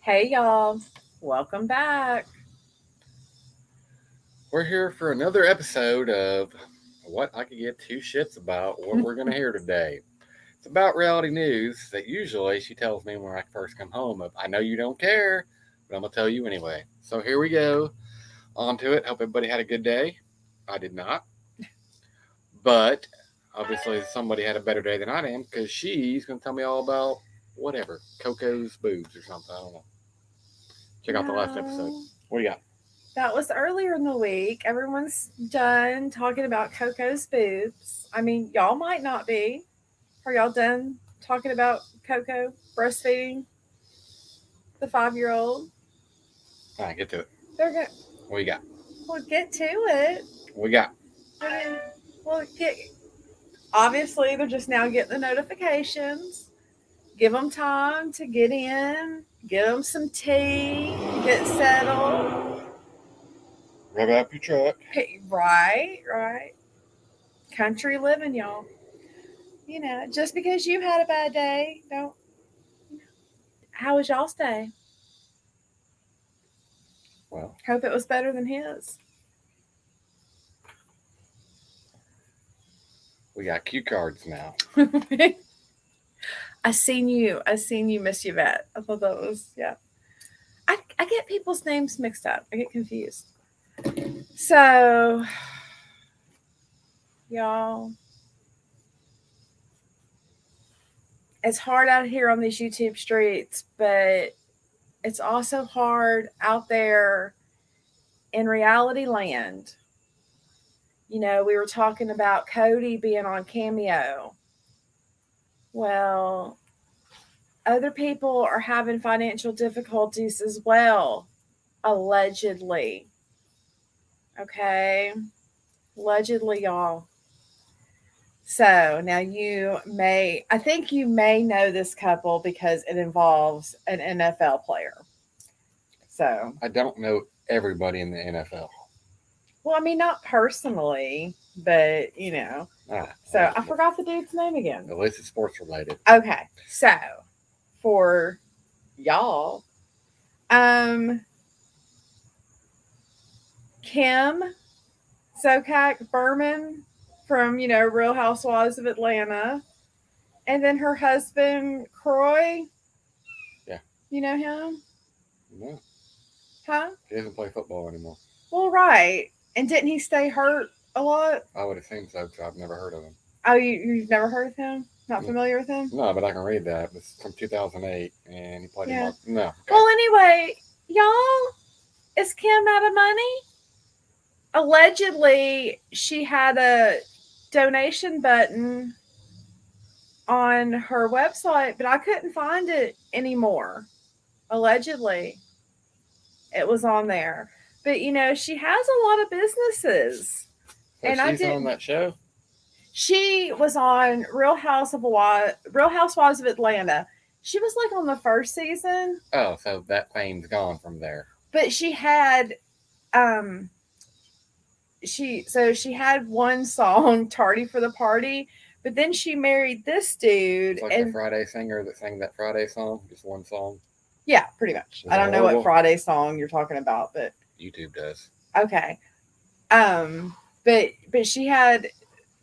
Hey y'all, welcome back. We're here for another episode of what I could get two shits about. What we're going to hear today. It's about reality news that usually she tells me when I first come home of, I know you don't care, but I'm going to tell you anyway. So here we go. On to it. Hope everybody had a good day. I did not. But obviously somebody had a better day than I am because she's going to tell me all about whatever. Coco's boobs or something. I don't know. Check out the last episode. No, What do you got? that was earlier in the week. Everyone's done talking about Coco's boobs. I mean, y'all might not be. Are y'all done talking about Coco breastfeeding the 5-year-old? All right, get to it. They're going. What you got? Well, get to it. What you got? I mean, well, get. Obviously, they're just now getting the notifications. Give them time to get in. Get them some tea. Get settled. Rev up your truck. Right, right. Country living, y'all. Just because you had a bad day, don't. How was y'all's day? Well, Hope it was better than his. we got cue cards now. I seen you. I seen you, Miss Yvette. I thought that was yeah. I get people's names mixed up. I get confused. So, y'all, it's hard out here on these YouTube streets, but it's also hard out there in reality land. We were talking about Cody being on Cameo. Well, other people are having financial difficulties as well, allegedly. Okay? Allegedly, y'all. So now I think you may know this couple because it involves an NFL player. So, I don't know everybody in the NFL. well, I mean, not personally, but Ah, So I forgot the dude's name again. at least it's sports related. Okay, so for y'all, um, Kim Zokak Berman from Real Housewives of Atlanta, and then her husband Croy. Yeah. You know him, No, huh? he doesn't play football anymore. Well, right. And didn't he stay hurt a lot? I would assume so because I've never heard of him. Oh, you've never heard of him? Not Mm. familiar with him? No, but I can read that. It's from 2008, and he played in Yeah. No. Okay. Well, anyway, y'all, is Kim out of money? Allegedly, she had a donation button on her website, but I couldn't find it anymore. Allegedly, it was on there. But she has a lot of businesses. So And I she's on didn't. that show? She was on Real Housewives of Atlanta. She was like on the first season, Oh, so that fame's gone from there. but she had um she had one song, Tardy for the Party, but then she married this dude It's like the and Friday singer that sang that Friday song, just one song. yeah, pretty much. Was I it don't know what horrible? Friday song you're talking about, but YouTube does. okay. But she had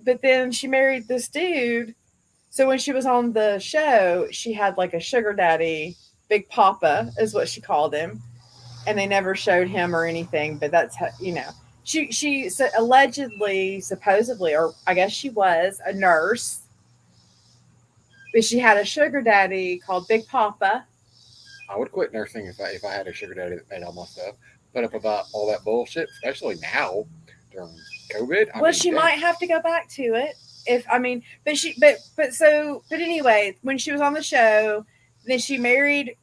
but then she married this dude. So when she was on the show, she had like a sugar daddy, Big Papa is what she called him, and they never showed him or anything. But that's how she allegedly, supposedly, or I guess she was a nurse, but she had a sugar daddy called Big Papa. I would quit nursing if I had a sugar daddy that made all my stuff. Put up about all that bullshit, especially now during COVID. Well, she might have to go back to it if I mean, but anyway, when she was on the show, then she married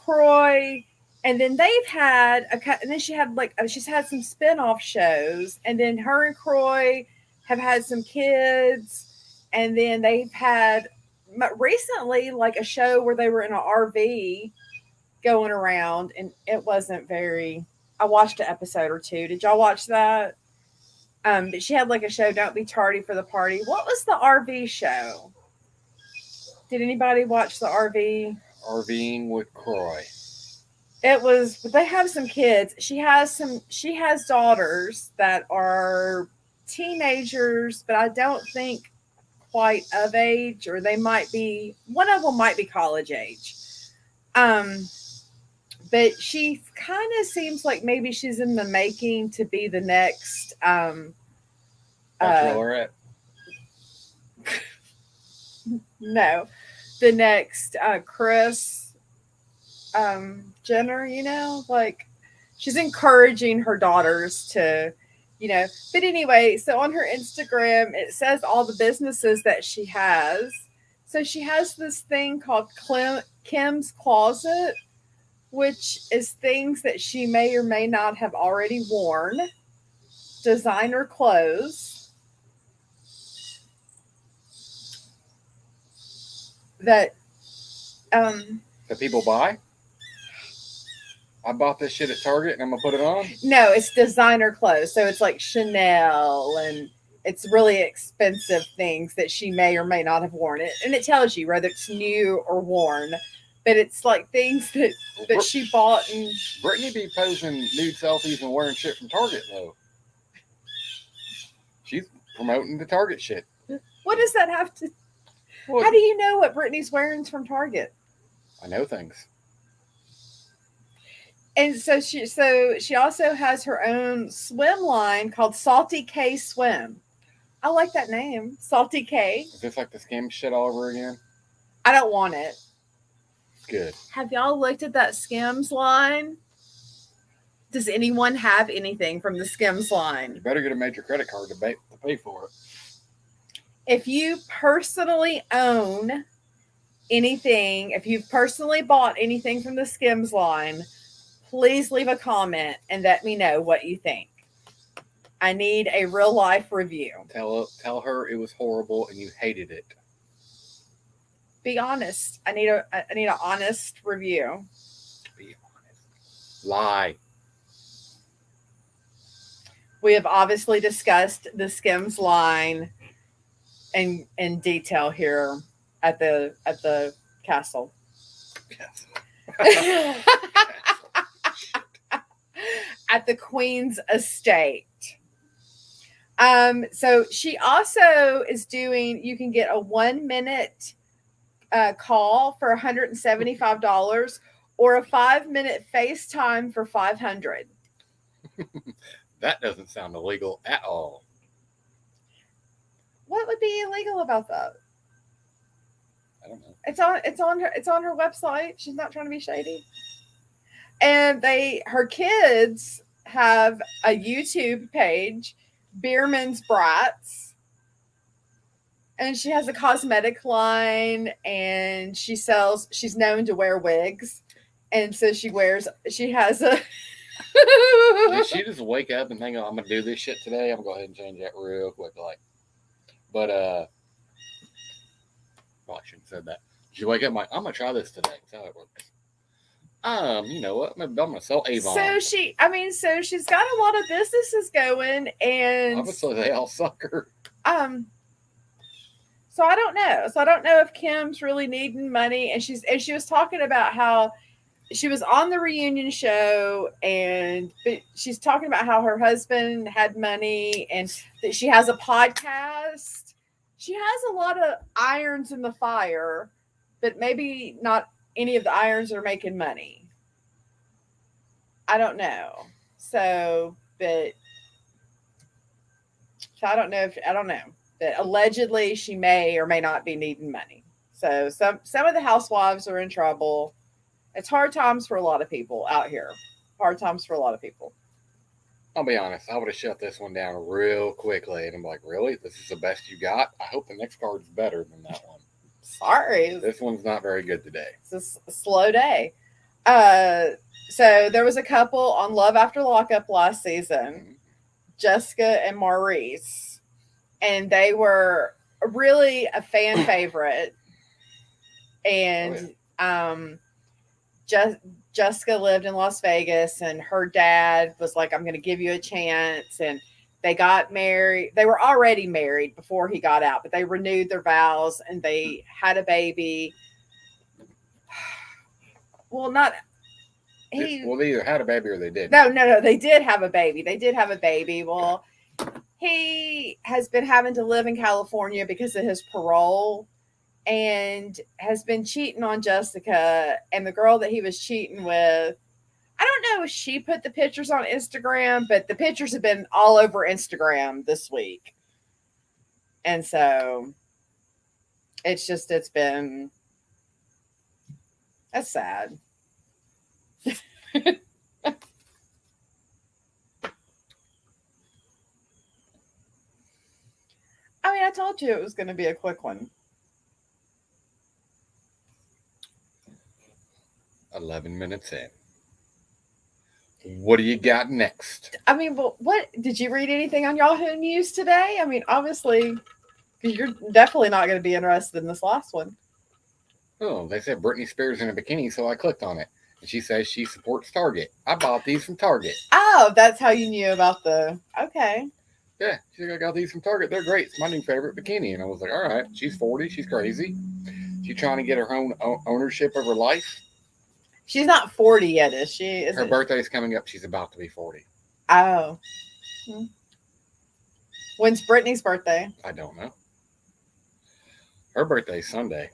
Croy, and then they've had and then she had she's had some spin-off shows, and then her and Croy have had some kids, and then they've had recently like a show where they were in an RV going around, and it wasn't very. I watched an episode or two. Did y'all watch that? But she had like a show, Don't Be Tardy for the Party. What was the RV show? Did anybody watch the RV? RVing with Croy. It was. They have some kids. She has some. She has daughters that are teenagers, but I don't think quite of age, or they might be. One of them might be college age. Um, but she kind of seems like maybe she's in the making to be the next. Bachelorette. No, the next Chris Jenner. Like she's encouraging her daughters to, But anyway, so on her Instagram, it says all the businesses that she has. So she has this thing called Kim's Closet, which is things that she may or may not have already worn, designer clothes that That people buy. I bought this shit at Target and I'm gonna put it on. No, it's designer clothes. So it's like Chanel, and it's really expensive things that she may or may not have worn. And it tells you whether it's new or worn. But it's like things that she bought. And Brittany be posing nude selfies and wearing shit from Target though. She's promoting the Target shit. What does that have to? Well, How do you know what Brittany's wearing from Target? I know things. And so she also has her own swim line called Salty K Swim. I like that name, Salty K. Is this like the Skims shit all over again? I don't want it. Good. Have y'all looked at that Skims line? Does anyone have anything from the Skims line? You better get a major credit card to pay for it. If you personally own anything, if you've personally bought anything from the Skims line, please leave a comment and let me know what you think. I need a real life review. Tell her it was horrible and you hated it. Be honest. I need an honest review. Be honest. Lie. We have obviously discussed the Skims line in detail here at the castle. At the Queen's estate. So she also is doing, you can get a 1 minute call for $175 or a 5-minute FaceTime for $500. That doesn't sound illegal at all. What would be illegal about that? I don't know. It's on her website. She's not trying to be shady. And her kids have a YouTube page, Bierman's Brats. And she has a cosmetic line, and she's known to wear wigs. And so she has a Did she just wake up and think, oh, I'm gonna do this shit today? I'm gonna go ahead and change that real quick, but well, I shouldn't have said that. Did you wake up like, I'm gonna try this today? That's how it works. You know what? Maybe I'm gonna sell Avon. So she's got a lot of businesses going, and obviously they all suck her. So I don't know. So I don't know if Kim's really needing money, and she was talking about how she was on the reunion show, and she's talking about how her husband had money and that she has a podcast. She has a lot of irons in the fire, but maybe not any of the irons are making money. I don't know. So I don't know. But allegedly she may or may not be needing money. So some of the housewives are in trouble. It's hard times for a lot of people out here. Hard times for a lot of people. I'll be honest. I would have shut this one down real quickly. And I'm like, really? This is the best you got? I hope the next card's better than that one. Sorry. This one's not very good today. It's a slow day. So there was a couple on Love After Lockup last season, Jessica and Maurice. And they were really a fan favorite. And Jessica lived in Las Vegas, and her dad was like, I'm going to give you a chance. And they got married. They were already married before he got out, but they renewed their vows and they had a baby. Well, Well, they either had a baby or they didn't. No. They did have a baby. They did have a baby. Well, he has been having to live in California because of his parole and has been cheating on Jessica. And the girl that he was cheating with, I don't know if she put the pictures on Instagram, but the pictures have been all over Instagram this week. And so it's been, that's sad. I mean, I told you it was going to be a quick one. 11 minutes in. What do you got next? I mean, well, what did you read anything on Yahoo News today? I mean, obviously, because you're definitely not going to be interested in this last one. Oh, they said Britney Spears in a bikini, so I clicked on it. And she says she supports Target. I bought these from Target. Oh, that's how you knew about the. Okay. Yeah, she's like, I got these from Target. They're great. It's my new favorite bikini. And I was like, all right, she's 40. She's crazy. She's trying to get her own ownership of her life. She's not 40 yet, is she? Her birthday's coming up. She's about to be 40. Oh. When's Brittany's birthday? I don't know. Her birthday's Sunday.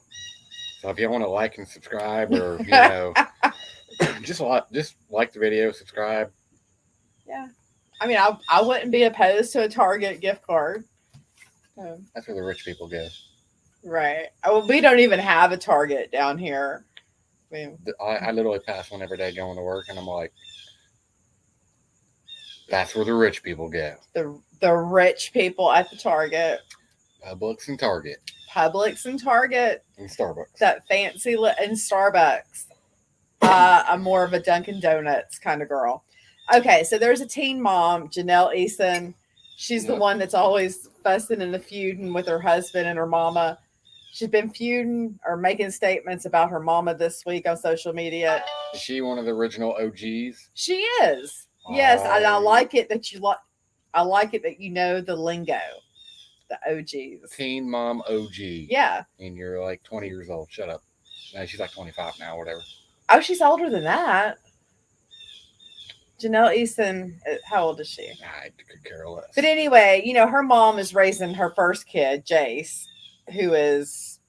So if you want to like and subscribe or, just like the video, subscribe. Yeah. I mean, I wouldn't be opposed to a Target gift card. That's where the rich people go. Right. Well, we don't even have a Target down here. I literally pass one every day going to work, and I'm like, that's where the rich people go. The rich people at the Target. Publix and Target. Publix and Target. And Starbucks. That fancy and Starbucks. I'm more of a Dunkin' Donuts kind of girl. Okay, so there's a teen mom, Janelle Eason. She's the one that's always fussing and feuding with her husband and her mama. She's been feuding or making statements about her mama this week on social media. Is she one of the original OGs? She is. Yes, and I like it that I like it that you know the lingo, the OGs. Teen mom OG. Yeah. And you're like 20 years old. Shut up. No, she's like 25 now, whatever. Oh, she's older than that. Janelle Eason, how old is she? I could care less. But anyway, her mom is raising her first kid, Jace, who is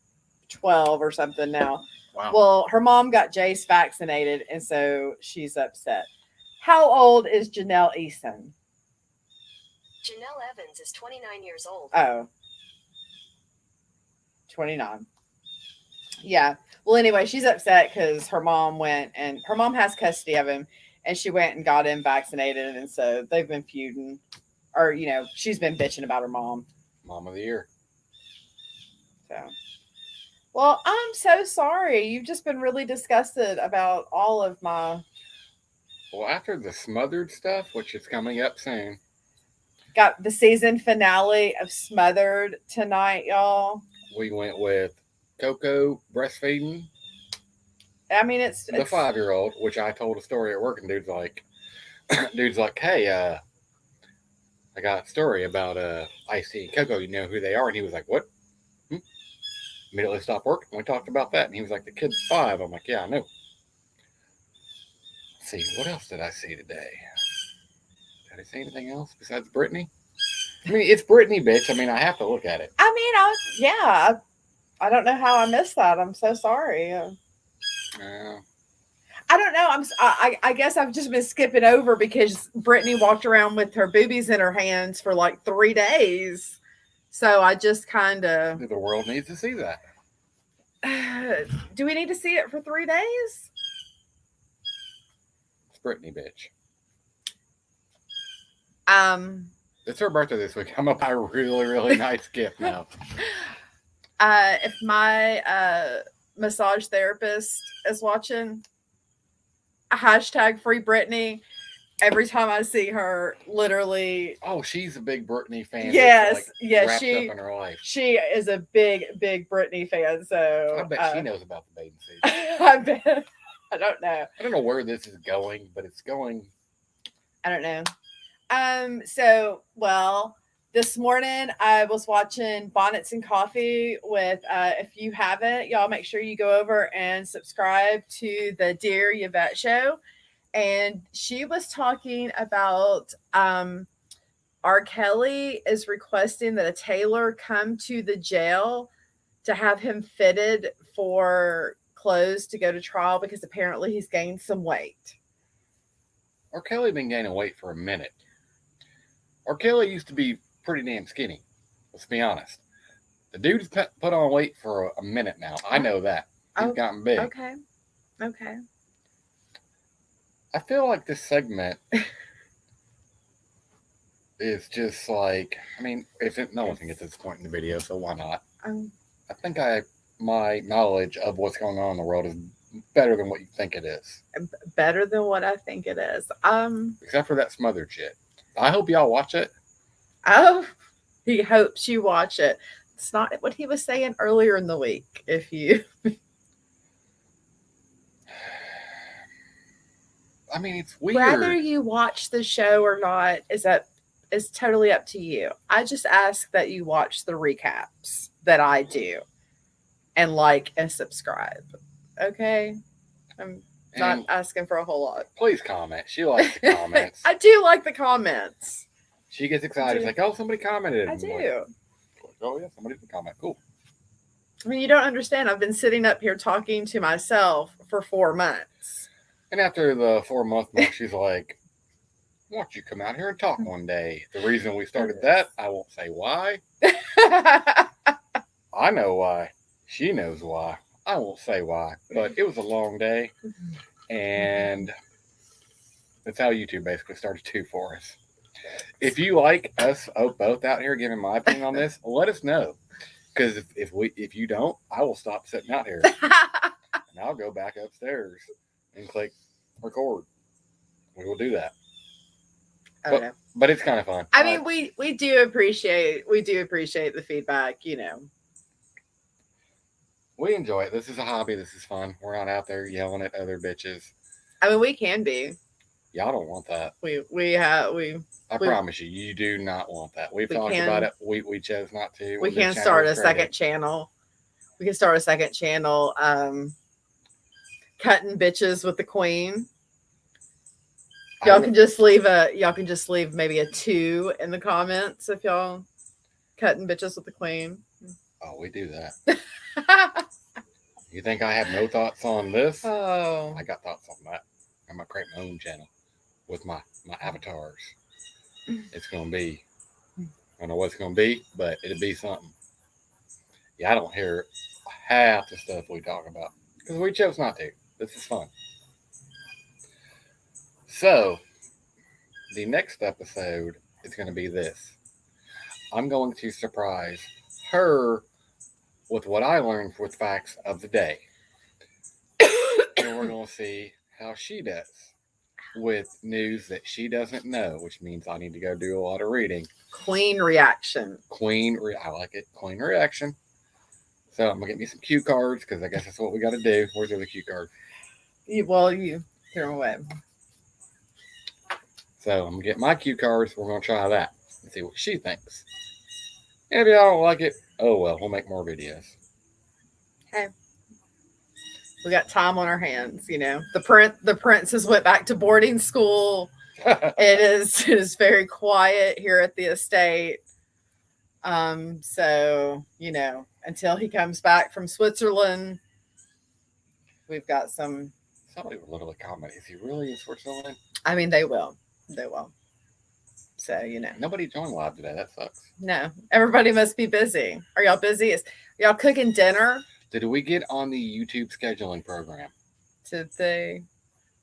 12 or something now. Wow. Well, her mom got Jace vaccinated, and so she's upset. How old is Janelle Eason? Janelle Evans is 29 years old. Oh. 29. Yeah. Well, anyway, she's upset because her mom has custody of him, and she went and got him vaccinated, and so they've been feuding. Or, she's been bitching about her mom. Mom of the year. So, well, I'm so sorry. You've just been really disgusted about all of my... Well, after the Smothered stuff, which is coming up soon. Got the season finale of Smothered tonight, y'all. We went with Coco breastfeeding. I mean, it's the 5-year-old, which I told a story at work, and dude's like, hey, I got a story about Ice-T and Coco. You know who they are? And he was like, what? Immediately stopped work, and we talked about that. And he was like, the kid's 5. I'm like, yeah, I know. Let's see, what else did I see today? Did I see anything else besides Britney? I mean, it's Britney, bitch. I mean, I have to look at it. I mean, I don't know how I missed that. I'm so sorry. I don't know. I guess I've just been skipping over because Britney walked around with her boobies in her hands for like 3 days. So I just kind of... The world needs to see that. Do we need to see it for 3 days? It's Britney, bitch. It's her birthday this week. I'm gonna buy a really, really nice gift now. If my massage therapist is watching, hashtag free Britney. Every time I see her, literally. Oh, she's a big Britney fan. Yes, yes, wrapped up in her life. She is a big, big Britney fan. So I bet she knows about the bathing suit. I bet. I don't know. I don't know where this is going, but it's going. I don't know. So, well, this morning I was watching Bonnets and Coffee with, if you haven't, y'all make sure you go over and subscribe to the Dear Yvette show. and she was talking about R. Kelly is requesting that a tailor come to the jail to have him fitted for clothes to go to trial because apparently he's gained some weight. R. Kelly been gaining weight for a minute. R. Kelly used to be pretty damn skinny. Let's be honest. The dude's put on weight for a minute now. I know that. He's gotten big. Okay. Okay. I feel like this segment is just like, I mean, no one can get to this point in the video, so why not? I think my knowledge of what's going on in the world is better than what you think it is. Better than what I think it is. Except for that smothered shit. I hope y'all watch it. Oh, he hopes you watch it. It's not what he was saying earlier in the week. If you, I mean, it's weird. whether you watch the show or not is totally up to you. I just ask that you watch the recaps that I do, and like and subscribe. Okay, I'm not asking for a whole lot. Please comment. She likes the comments. I do like the comments. She gets excited. It's like, oh, somebody commented. I I'm do. Like, oh yeah, somebody did comment. Cool. I mean, you don't understand. I've been sitting up here talking to myself for 4 months. And after the 4-month mark, she's like, why don't you come out here and talk one day? The reason we started that, I won't say why. I know why. She knows why. I won't say why. But it was a long day. And that's how YouTube basically started too for us. If you like us both out here giving my opinion on this, let us know. Because if you don't, I will stop sitting out here. And I'll go back upstairs and click record. We will do that. But it's kind of fun. I mean, we do appreciate the feedback, you know. We enjoy it. This is a hobby. This is fun. We're not out there yelling at other bitches. I mean, we can be. Y'all don't want that. I promise you, you do not want that. We've talked about it. We chose not to. We can start a second channel. We can start a second channel. Cutting bitches with the queen. Y'all can just leave maybe a 2 in the comments if y'all cutting bitches with the queen. Oh, we do that. You think I have no thoughts on this? Oh, I got thoughts on that. I'm gonna create my own channel with my avatars. It's gonna be, I don't know what it's gonna be, but it'll be something. Yeah, I don't hear half the stuff we talk about because we chose not to. This is fun. So, the next episode is going to be this. I'm going to surprise her with what I learned with facts of the day. And we're going to see how she does with news that she doesn't know, which means I need to go do a lot of reading. queen reaction. I like it. Queen reaction. So I'm going to get me some cue cards because I guess that's what we got to do. Where's the other cue card? You throw them away. So I'm going to get my cue cards. We're going to try that and see what she thinks. And if y'all don't like it, oh well, we'll make more videos. Okay. We got time on our hands, you know. The princes went back to boarding school. It is very quiet here at the estate. So, you know, until he comes back from Switzerland, we've got some. Somebody would literally comment, is he really in Switzerland? I mean, they will. They will. So, you know. Nobody joined live today. That sucks. No, everybody must be busy. Are y'all busy? Are y'all cooking dinner? Did we get on the YouTube scheduling program?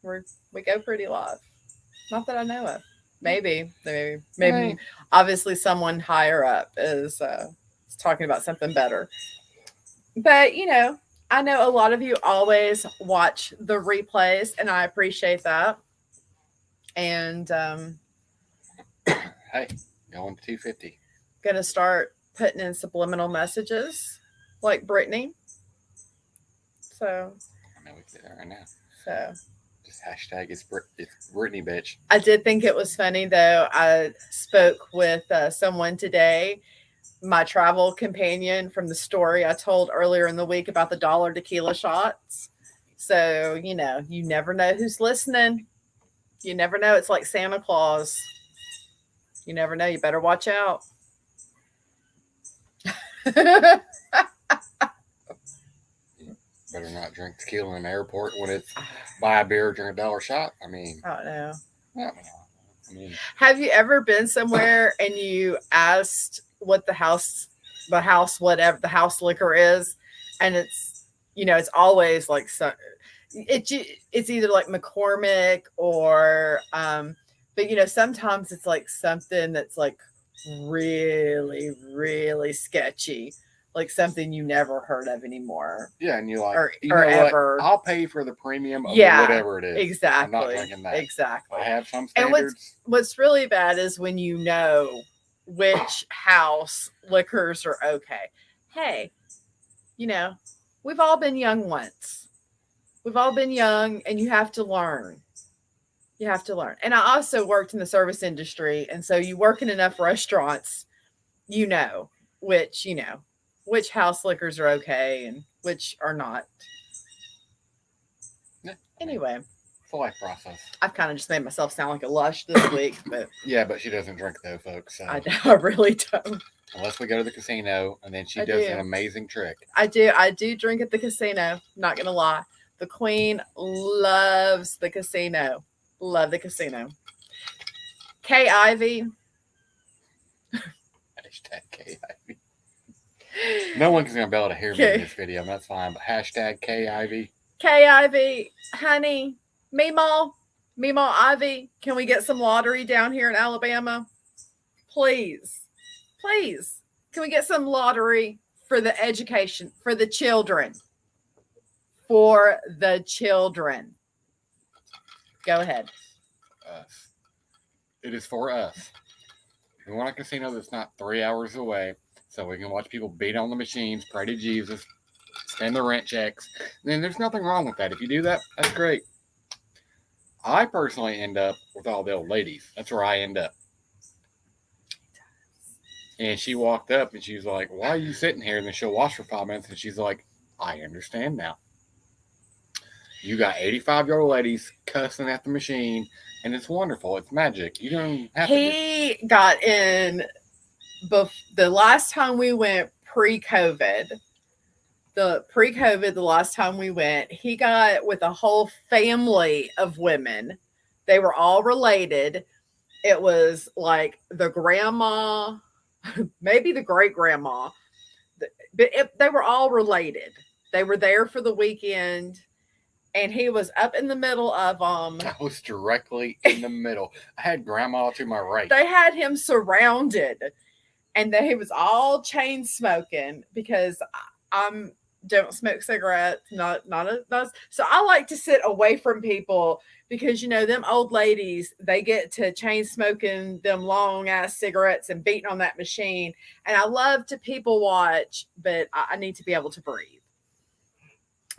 We go pretty live. Not that I know of. Maybe. Right. Obviously, someone higher up is talking about something better. But you know, I know a lot of you always watch the replays, and I appreciate that. And Hey, going to 250. Gonna start putting in subliminal messages like Brittany. So I know we can do that right now. So just hashtag it's Brittany bitch. I did think it was funny though. I spoke with someone today, my travel companion, from the story I told earlier in the week about the $1 tequila shots. So, you know, you never know who's listening. You never know. It's like Santa Claus. You never know. You better watch out. Better not drink tequila in the airport when it's buy a beer, drink $1 shot. I mean, I don't know. I mean, Have you ever been somewhere and you asked what the house liquor is, and it's it's always like it's either like McCormick or but sometimes it's like something that's like really really sketchy, like something you never heard of anymore. yeah, and you like, Or you know ever. what? I'll pay for the premium of Yeah, whatever it is. Exactly. I'm not drinking that. Exactly. I have some And standards. what's really bad is when you know which house liquors are okay. Hey, we've all been young once. We've all been young, and you have to learn. You have to learn. And I also worked in the service industry, and so you work in enough restaurants, which house liquors are okay and which are not. Yeah, Anyway, it's a life process. I've kind of just made myself sound like a lush this week, but Yeah, but she doesn't drink though, folks. So I really don't. unless we go to the casino, and then she I does do. an amazing trick. I do drink at the casino. Not gonna lie. The queen loves the casino. Love the casino. Kay Ivy. Hashtag KIV. No one's gonna be able to hear me Okay. in this video, and that's fine. But hashtag KIV. Kay Ivy, honey, Meemaw Ivy, can we get some lottery down here in Alabama? Please. Please. Can we get some lottery for the education, for the children? For the children. Go ahead. Us. It is for us. We want a casino that's not 3 hours away, so we can watch people beat on the machines, pray to Jesus, spend the rent checks. Then there's nothing wrong with that. If you do that, that's great. I personally end up with all the old ladies. That's where I end up. And she walked up and she was like, "Why are you sitting here?" And then she'll watch for 5 minutes and she's like, "I understand now. You got 85-year-old ladies cussing at the machine, and it's wonderful. It's magic. You don't have to." He got in the last time we went pre-COVID. The last time we went, he got with a whole family of women. They were all related. It was like the grandma, maybe the great grandma, but they were all related. They were there for the weekend. And he was up in the middle of them. I was directly in the middle. I had grandma to my right. They had him surrounded, and he was all chain smoking because I don't smoke cigarettes. So I like to sit away from people because them old ladies, they get to chain smoking them long ass cigarettes and beating on that machine. And I love to people watch, but I need to be able to breathe.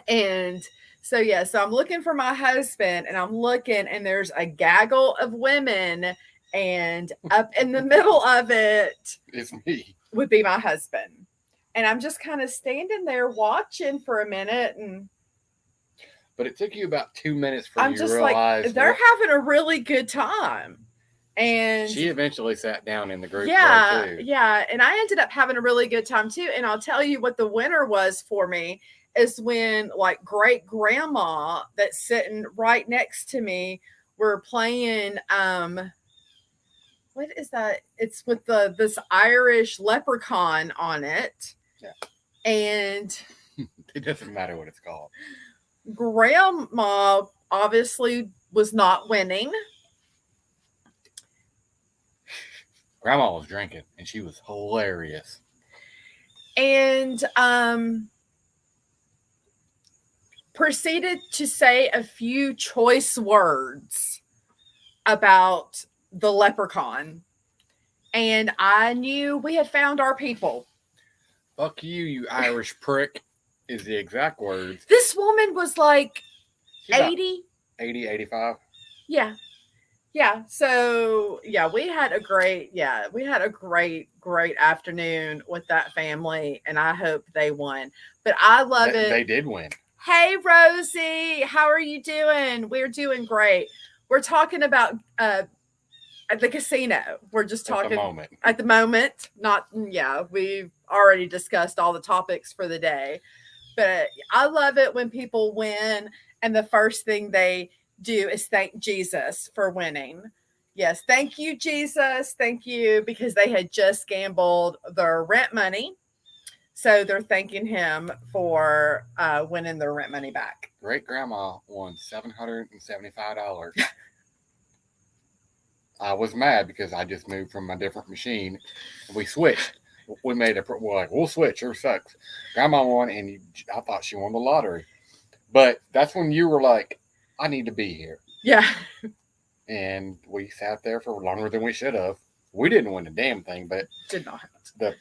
And so I'm looking for my husband, and I'm looking, and there's a gaggle of women, and up in the middle of it It's me. would be my husband. And I'm just kind of standing there watching for a minute, and But it took you about 2 minutes for I'm you just to like, realize they're having a really good time. And she eventually sat down in the group. yeah, too. yeah. And I ended up having a really good time too. And I'll tell you what the winner was for me is when like great grandma that's sitting right next to me were playing what is that? It's with this Irish leprechaun on it. Yeah. And It doesn't matter what it's called. grandma obviously was not winning. Grandma was drinking, and she was hilarious. And proceeded to say a few choice words about the leprechaun. And I knew we had found our people. Fuck you, you Irish prick, is the exact words. This woman was like She's about 80. 80, 85. Yeah. Yeah. So we had a great afternoon with that family, and I hope they won. But I love it. They did win. Hey, Rosie, how are you doing? We're doing great. we're talking about at the casino. We're just At the talking moment. at the moment. Not yeah. We've already discussed all the topics for the day, but I love it when people win, and the first thing they do is thank Jesus for winning. Yes, thank you, Jesus. Thank you, because they had just gambled their rent money. So they're thanking him for winning their rent money back. Great grandma won $775. I was mad because I just moved from a different machine. We switched. We made a we're like, we'll switch. Her sucks. Grandma won, and I thought she won the lottery. But that's when you were like, I need to be here. Yeah. And we sat there for longer than we should have. We didn't win a damn thing, but Did not. the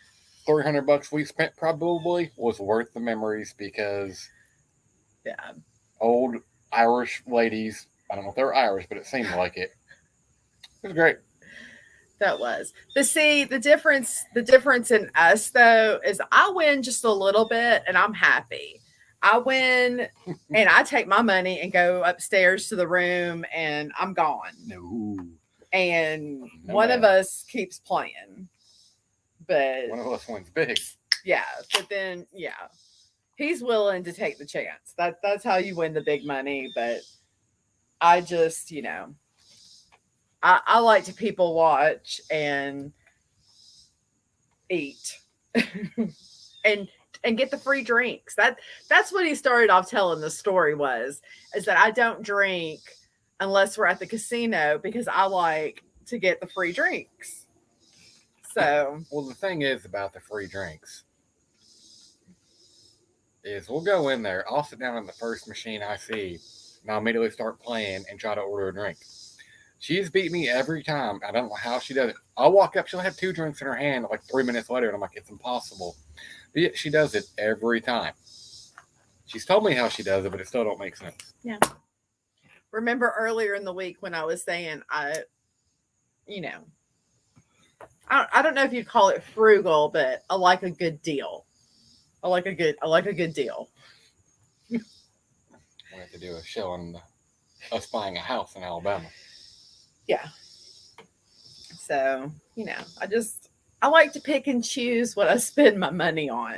$300 we spent probably was worth the memories because Yeah. old Irish ladies, I don't know if they were Irish, but it seemed like it. It was great. That was. But see, the difference in us though is I win just a little bit and I'm happy. I win and I take my money and go upstairs to the room and I'm gone. No. And No one bad. of us keeps playing. But One of us wins big. yeah, but then yeah. He's willing to take the chance. That's how you win the big money, but I just, I like to people watch and eat and get the free drinks. That's what he started off telling the story is that I don't drink unless we're at the casino because I like to get the free drinks. So Well, the thing is about the free drinks is we'll go in there. I'll sit down on the first machine I see, and I'll immediately start playing and try to order a drink. She's beat me every time. I don't know how she does it. I'll walk up, she'll have 2 drinks in her hand like 3 minutes later, and I'm like, it's impossible. But yet she does it every time. She's told me how she does it, but it still don't make sense. yeah. Remember earlier in the week when I was saying I don't know if you'd call it frugal, but I like a good deal. I like a good deal. We have to do a show on us buying a house in Alabama. Yeah. So, I like to pick and choose what I spend my money on.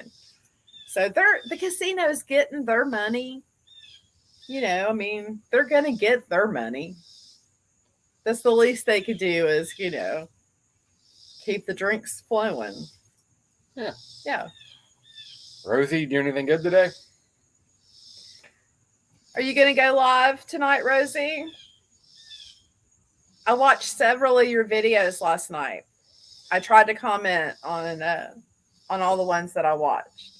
So the casino's getting their money. They're going to get their money. That's the least they could do is, keep the drinks flowing. Yeah. Yeah. Rosie, do anything good today? Are you going to go live tonight, Rosie? I watched several of your videos last night. I tried to comment on all the ones that I watched.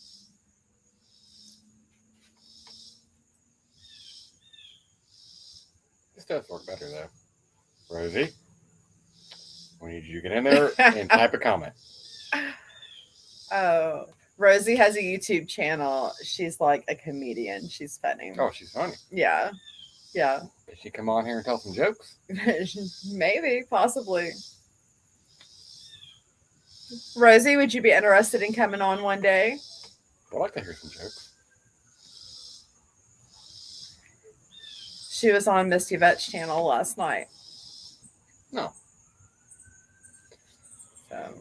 This does work better though. Rosie, we need you to get in there and type a comment. Oh, Rosie has a YouTube channel. She's like a comedian. She's funny. Oh, she's funny. Yeah. Yeah. Did she come on here and tell some jokes? Maybe, possibly. Rosie, would you be interested in coming on one day? I'd like to hear some jokes. She was on Misty Vet's channel last night. No. So.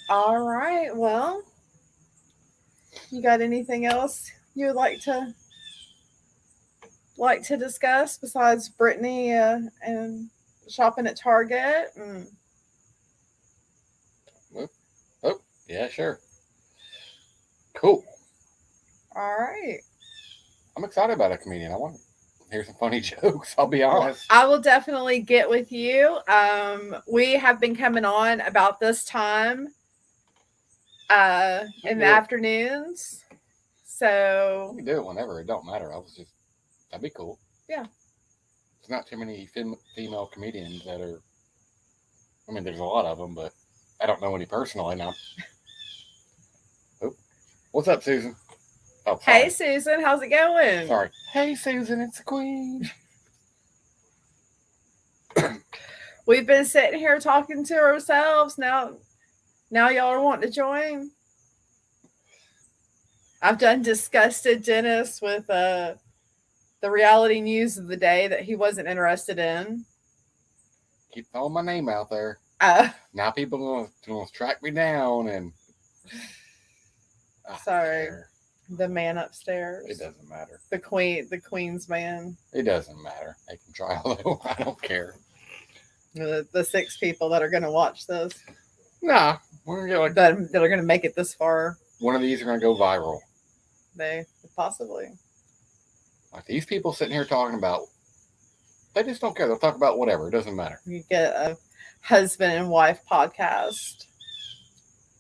All right. Well, you got anything else you would like to discuss besides Brittany and shopping at Target? Oh, yeah, sure. Cool. All right. I'm excited about a comedian. I want to hear some funny jokes. I'll be honest. I will definitely get with you. We have been coming on about this time in the afternoons. So We can do it whenever. It don't matter. That'd be cool. Yeah. There's not too many female comedians that are. I mean, there's a lot of them, but I don't know any personally now. Oh, what's up, Susan? Oh, sorry. hey, Susan, how's it going? Sorry. Hey, Susan, it's the Queen. We've been sitting here talking to ourselves. Now y'all are wanting to join. I've done disgusted Dennis with The reality news of the day that he wasn't interested in. Keep throwing my name out there. Uh, Now people gonna track me down and. I don't Sorry. care. the man upstairs. It doesn't matter. The queen's man. It doesn't matter. They can try although I don't care. The 6 people that are going to watch this Nah, we're gonna get like that are going to make it this far. one of these are gonna go viral. They possibly. Like these people sitting here talking about, they just don't care. They'll talk about whatever. It doesn't matter. You get a husband and wife podcast.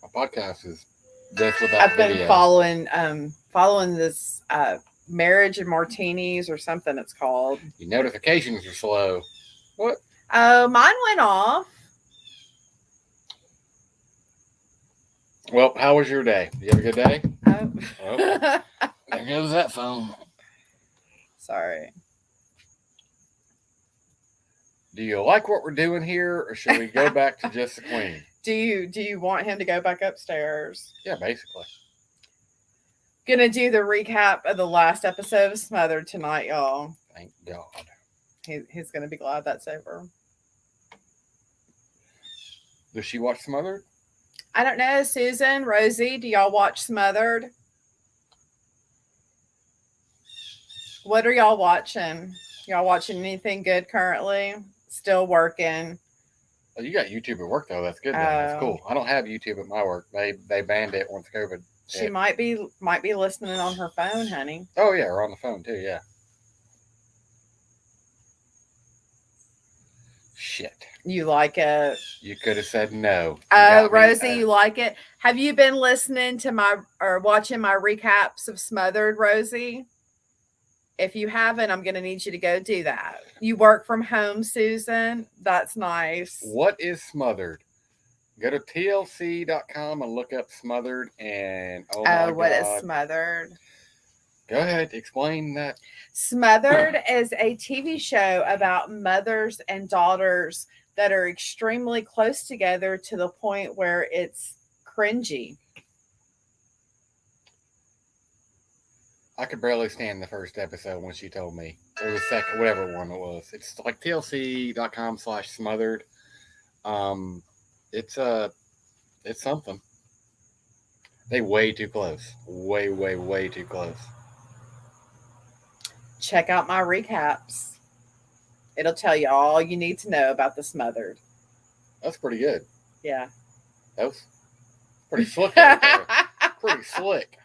My podcast is this without I've been video. following this Marriage and Martinis or something it's called. Your notifications are slow. What? Oh, mine went off. Well, how was your day? You have a good day? Oh. Well, there goes that phone. Sorry. Do you like what we're doing here, or should we go back to just the queen? Do you want him to go back upstairs? Yeah, basically. Gonna do the recap of the last episode of Smothered tonight, y'all. Thank God. He's gonna be glad that's over. Does she watch Smothered? I don't know, Susan, Rosie, do y'all watch Smothered? What are y'all watching? Y'all watching anything good currently? Still working. Oh, you got YouTube at work though. That's good. That's Oh. cool. I don't have YouTube at my work. They banned it once COVID. She hit. might be listening on her phone, honey. Oh yeah, or on the phone too. Yeah. Shit. You like it? You could have said no. You Oh, got me Rosie, there. you like it? Have you been listening to watching my recaps of Smothered, Rosie? If you haven't, I'm going to need you to go do that. You work from home, Susan? That's nice. What is Smothered? Go to tlc.com and look up Smothered and oh my God. What is Smothered? Go ahead, explain that. Smothered is a TV show about mothers and daughters that are extremely close together to the point where it's cringy. I could barely stand the first episode when she told me. Or the second, whatever one it was. It's like tlc.com/smothered. It's something. They way too close. Way too close. Check out my recaps. It'll tell you all you need to know about the Smothered. That's pretty good. Yeah. That was pretty slick. Right there. Pretty slick.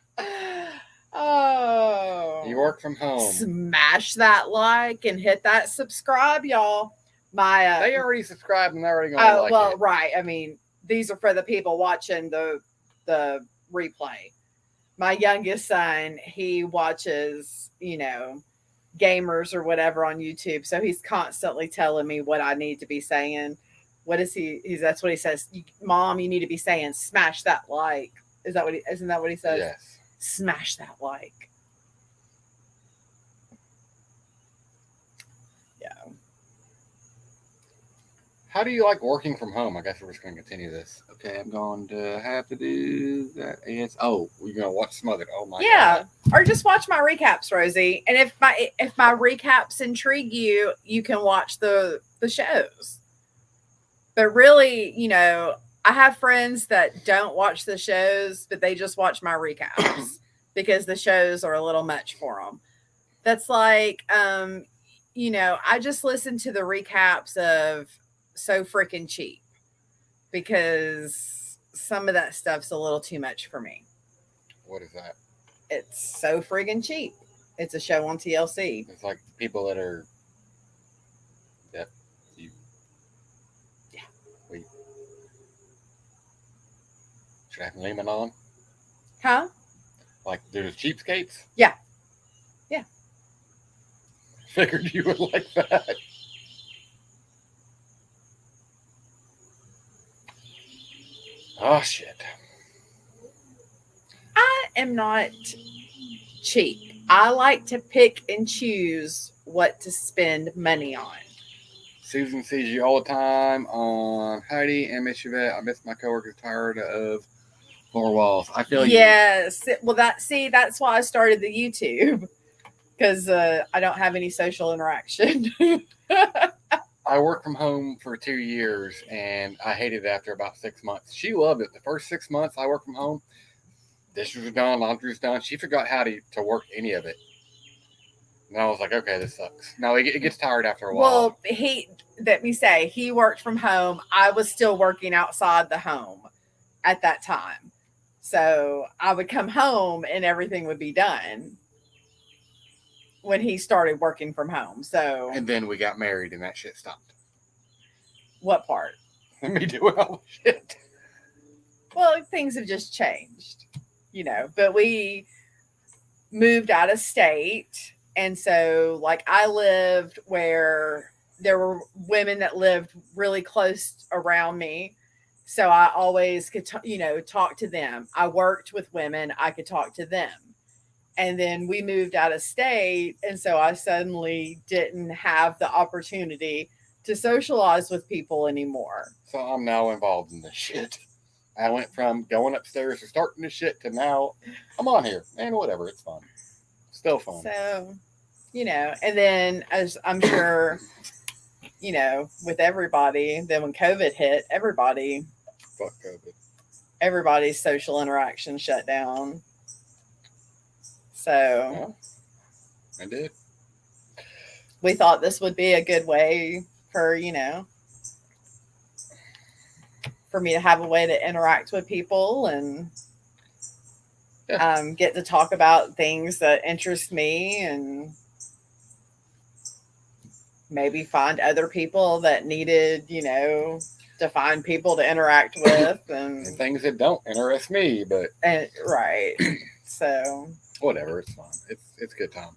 Oh. You work from home. Smash that like and hit that subscribe, y'all. My They already subscribed and they're already going to like it. right. I mean, these are for the people watching the replay. My youngest son, he watches, gamers or whatever on YouTube. So he's constantly telling me what I need to be saying. What is that's what he says. Mom, you need to be saying smash that like. Isn't that what he says? Yes. Smash that like. Yeah. How do you like working from home? I guess we're just going to continue this. Okay, I'm going to have to do that. We're going to watch Smothered. Oh my God. Or just watch my recaps, Rosie. And if my recaps intrigue you, you can watch the shows. But really, I have friends that don't watch the shows, but they just watch my recaps because the shows are a little much for them. That's like, I just listen to the recaps of So Freaking Cheap because some of that stuff's a little too much for me. What is that? It's So Friggin' Cheap. It's a show on TLC. It's like people that are should I have lemon on? Huh? Like there's cheapskates? Yeah. Yeah. Figured you would like that. Oh shit. I am not cheap. I like to pick and choose what to spend money on. Susan sees you all the time on Heidi and Miss Yvette. I miss my coworkers tired of four walls. I feel Yes. Well, that's why I started the YouTube. because I don't have any social interaction. I worked from home for 2 years and I hated it after about 6 months. She loved it. The first 6 months I worked from home, dishes were done, laundry was done. She forgot how to work any of it. And I was like, okay, this sucks. No, it gets tired after a while. Well, let me say, he worked from home. I was still working outside the home at that time. So I would come home and everything would be done when he started working from home. So And then we got married and that shit stopped. what part? Me doing all the shit. Well, things have just changed, but we moved out of state. And so, like, I lived where there were women that lived really close around me. So I always could, talk to them. I worked with women, I could talk to them. And then we moved out of state. And so I suddenly didn't have the opportunity to socialize with people anymore. So I'm now involved in this shit. I went from going upstairs to starting this shit to now I'm on here. And whatever, it's fun. Still fun. So, and then as I'm sure, with everybody, then when COVID hit, Fuck COVID. everybody's social interaction shut down. So I did. we thought this would be a good way for, for me to have a way to interact with people and get to talk about things that interest me and maybe find other people that needed, to find people to interact with And things that don't interest me, but right. So whatever, it's fun. It's a good time.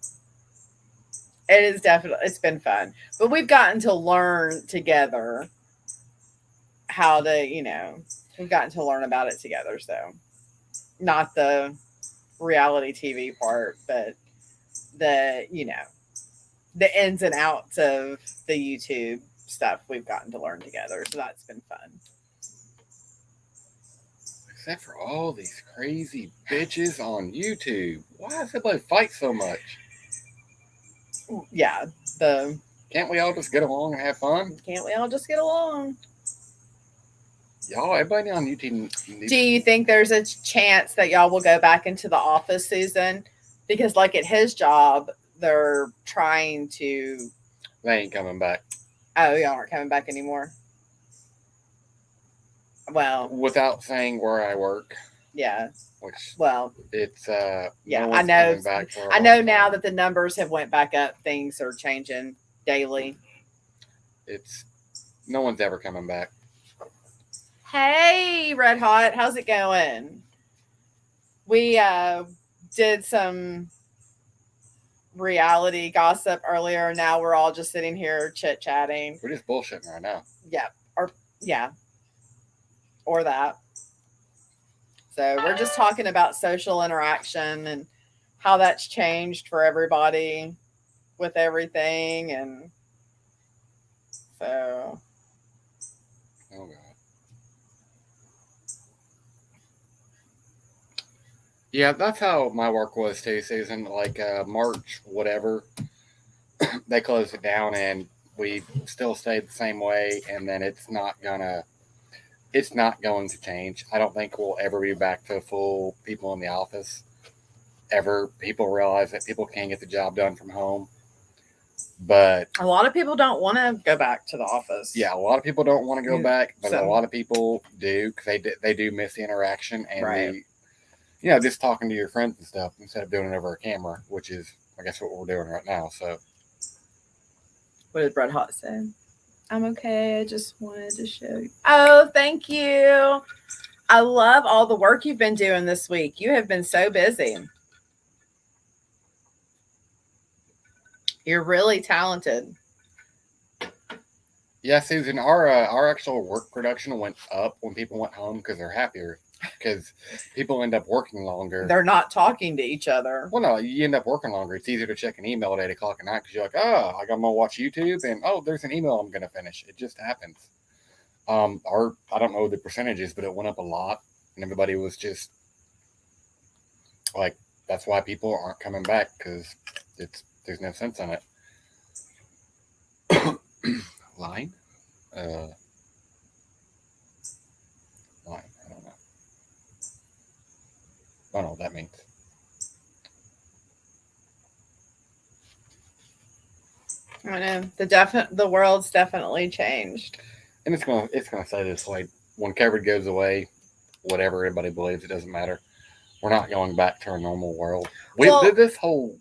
it is definitely, it's been fun, but we've gotten to learn together how to, we've gotten to learn about it together. So not the reality TV part, but the ins and outs of the YouTube stuff we've gotten to learn together. So that's been fun. Except for all these crazy bitches on YouTube. Why does everybody fight so much? Yeah. Can't we all just get along and have fun? Can't we all just get along? Y'all, everybody on YouTube. Do you think there's a chance that y'all will go back into the office, Susan? Because like at his job, they're trying to. They ain't coming back. Oh, y'all aren't coming back anymore. Well, Without saying where I work, yeah. which Well, it's yeah, no I one's know. coming back for a I know long now time. that the numbers have went back up. Things are changing daily. It's no one's ever coming back. Hey, Red Hot, how's it going? We did some reality gossip earlier. Now we're all just sitting here chit chatting. We're just bullshitting right now. Yeah, or that. So we're just talking about social interaction and how that's changed for everybody with everything, and so. Oh god. Yeah, that's how my work was too, Susan. Like March, whatever, they closed it down, and we still stayed the same way. And then it's not going to change. I don't think we'll ever be back to full people in the office. Ever. People realize that people can't get the job done from home. But A lot of people don't want to go back to the office. yeah, a lot of people don't want to go back, but a So- lot of people do because they do miss the interaction and Right. just talking to your friends and stuff instead of doing it over a camera, which is, I guess, what we're doing right now. So What did Red Hot say? I'm okay. I just wanted to show you. Oh, thank you. I love all the work you've been doing this week. You have been so busy. You're really talented. yeah, Susan, our actual work production went up when people went home because they're happier because people end up working longer. They're not talking to each other. Well, no, you end up working longer. It's easier to check an email at 8 o'clock at night because you're like, oh, I'm gonna watch YouTube, and oh, there's an email I'm gonna finish. It just happens. I don't know the percentages, but it went up a lot, and everybody was just like, that's why people aren't coming back because There's no sense in it. Line? Line. I don't know. I don't know what that means. I know the world's definitely changed. And it's gonna say this way: when COVID goes away, whatever everybody believes, it doesn't matter. We're not going back to our normal world. Well- This whole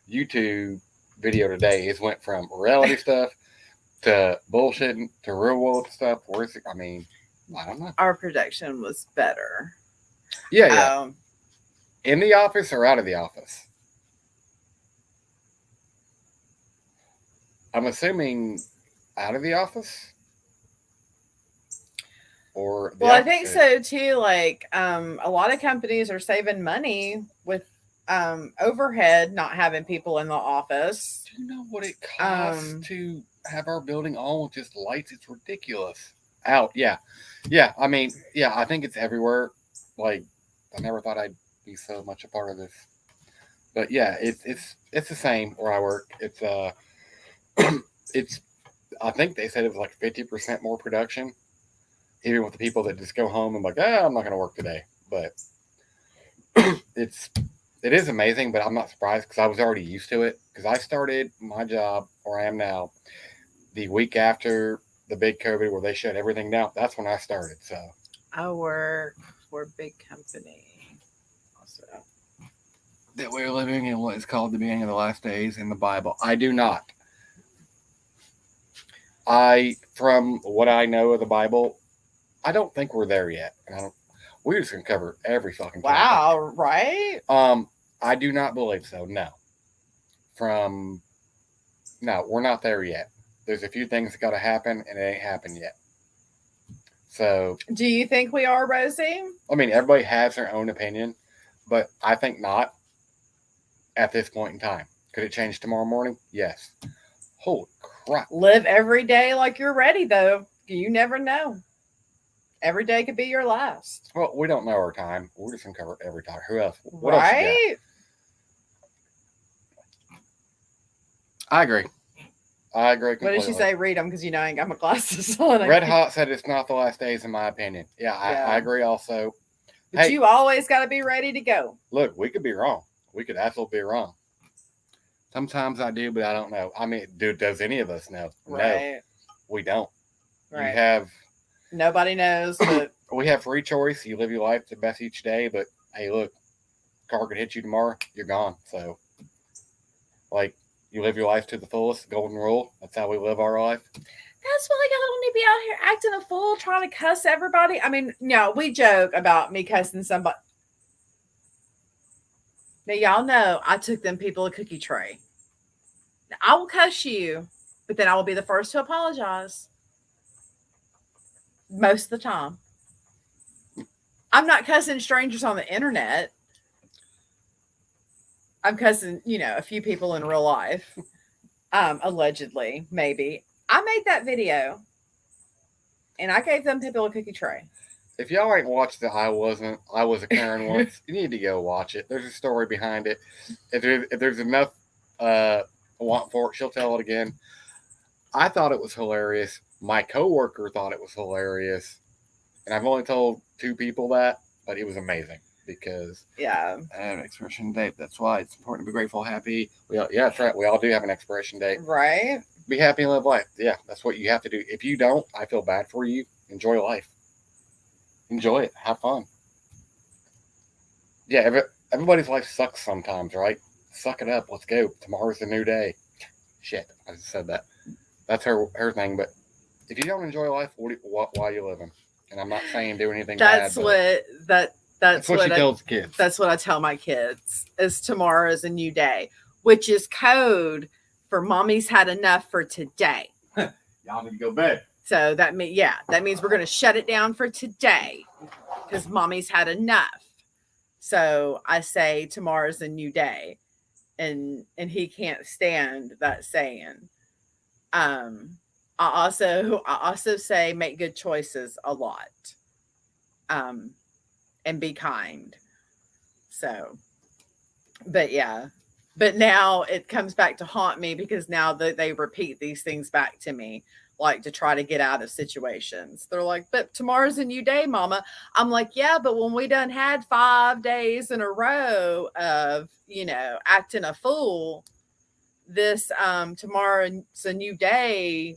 YouTube video today is went from reality stuff to bullshitting to real world stuff. Where's it? I mean, I don't know. Our production was better. Yeah. In the office or out of the office? I'm assuming out of the office. Or the Well, I think opposite? so too. Like, a lot of companies are saving money with overhead, not having people in the office. Do you know what it costs Um, to have our building on with just lights? It's ridiculous. Out, yeah. I mean, yeah. I think it's everywhere. Like, I never thought I'd be so much a part of this, but yeah, it's the same where I work. It's it's. I think they said it was like 50% more production, even with the people that just go home and like, I'm not going to work today. But it is amazing, but I'm not surprised because I was already used to it. Because I started my job where I am now the week after the big COVID where they shut everything down. That's when I started. So I work for a big company. Also, that we're living in what is called the beginning of the last days in the Bible. I do not. From what I know of the Bible, I don't think we're there yet. And we're just gonna cover every fucking topic. wow, right? I do not believe so. No. No, we're not there yet. There's a few things that got to happen, and it ain't happened yet. So, Do you think we are, Rosie? I mean, everybody has their own opinion, but I think not at this point in time. Could it change tomorrow morning? Yes. Holy crap. Live every day like you're ready, though. You never know. Every day could be your last. Well, we don't know our time. We're just going to cover every time. Who else? What else you got? Right? I agree. What Completely. did she say? Read them because you know I ain't got my glasses on. Red Hot said it's not the last days, in my opinion. Yeah, Yeah. I agree also. But Hey. you always got to be ready to go. Look, we could be wrong. We could absolutely be wrong. Sometimes I do, but I don't know. I mean, does any of us know? No, Right. we don't. Right. Nobody knows, but We have free choice. You live your life the best each day, but hey, look, car could hit you tomorrow. You're gone. So, like, you live your life to the fullest. Golden rule. That's how we live our life. that's why y'all don't need to be out here acting a fool, trying to cuss everybody. I mean, no, we joke about me cussing somebody. Now, y'all know I took them people a cookie tray. Now, I will cuss you, but then I will be the first to apologize. Most of the time. I'm not cussing strangers on the internet. I'm cussing, a few people in real life. Allegedly, maybe. I made that video and I gave them people a cookie tray. If y'all ain't watched the I Was a Karen once, you need to go watch it. There's a story behind it. If there's enough want for it, she'll tell it again. I thought it was hilarious. My coworker thought it was hilarious. And I've only told 2 people that, but it was amazing because Yeah. I have an expiration date. That's why it's important to be grateful, happy. Yeah, that's right. We all do have an expiration date. Right. Be happy and live life. Yeah, that's what you have to do. If you don't, I feel bad for you. Enjoy life. Enjoy it. Have fun. Yeah, everybody's life sucks sometimes, right? Suck it up. Let's go. Tomorrow's a new day. Shit, I just said that. That's her thing. But if you don't enjoy life, why are you living? And I'm not saying do anything That's bad. that's What what she tells kids. That's what I tell my kids is tomorrow is a new day, which is code for mommy's had enough for today. Y'all need to go to bed. So that means we're going to shut it down for today because mommy's had enough. So I say tomorrow's a new day, and he can't stand that saying. I also say make good choices a lot, and be kind. So, but yeah, But now it comes back to haunt me because now they repeat these things back to me, like to try to get out of situations. They're like, but tomorrow's a new day, mama. I'm like, yeah, but when we done had 5 days in a row of, acting a fool, this tomorrow's a new day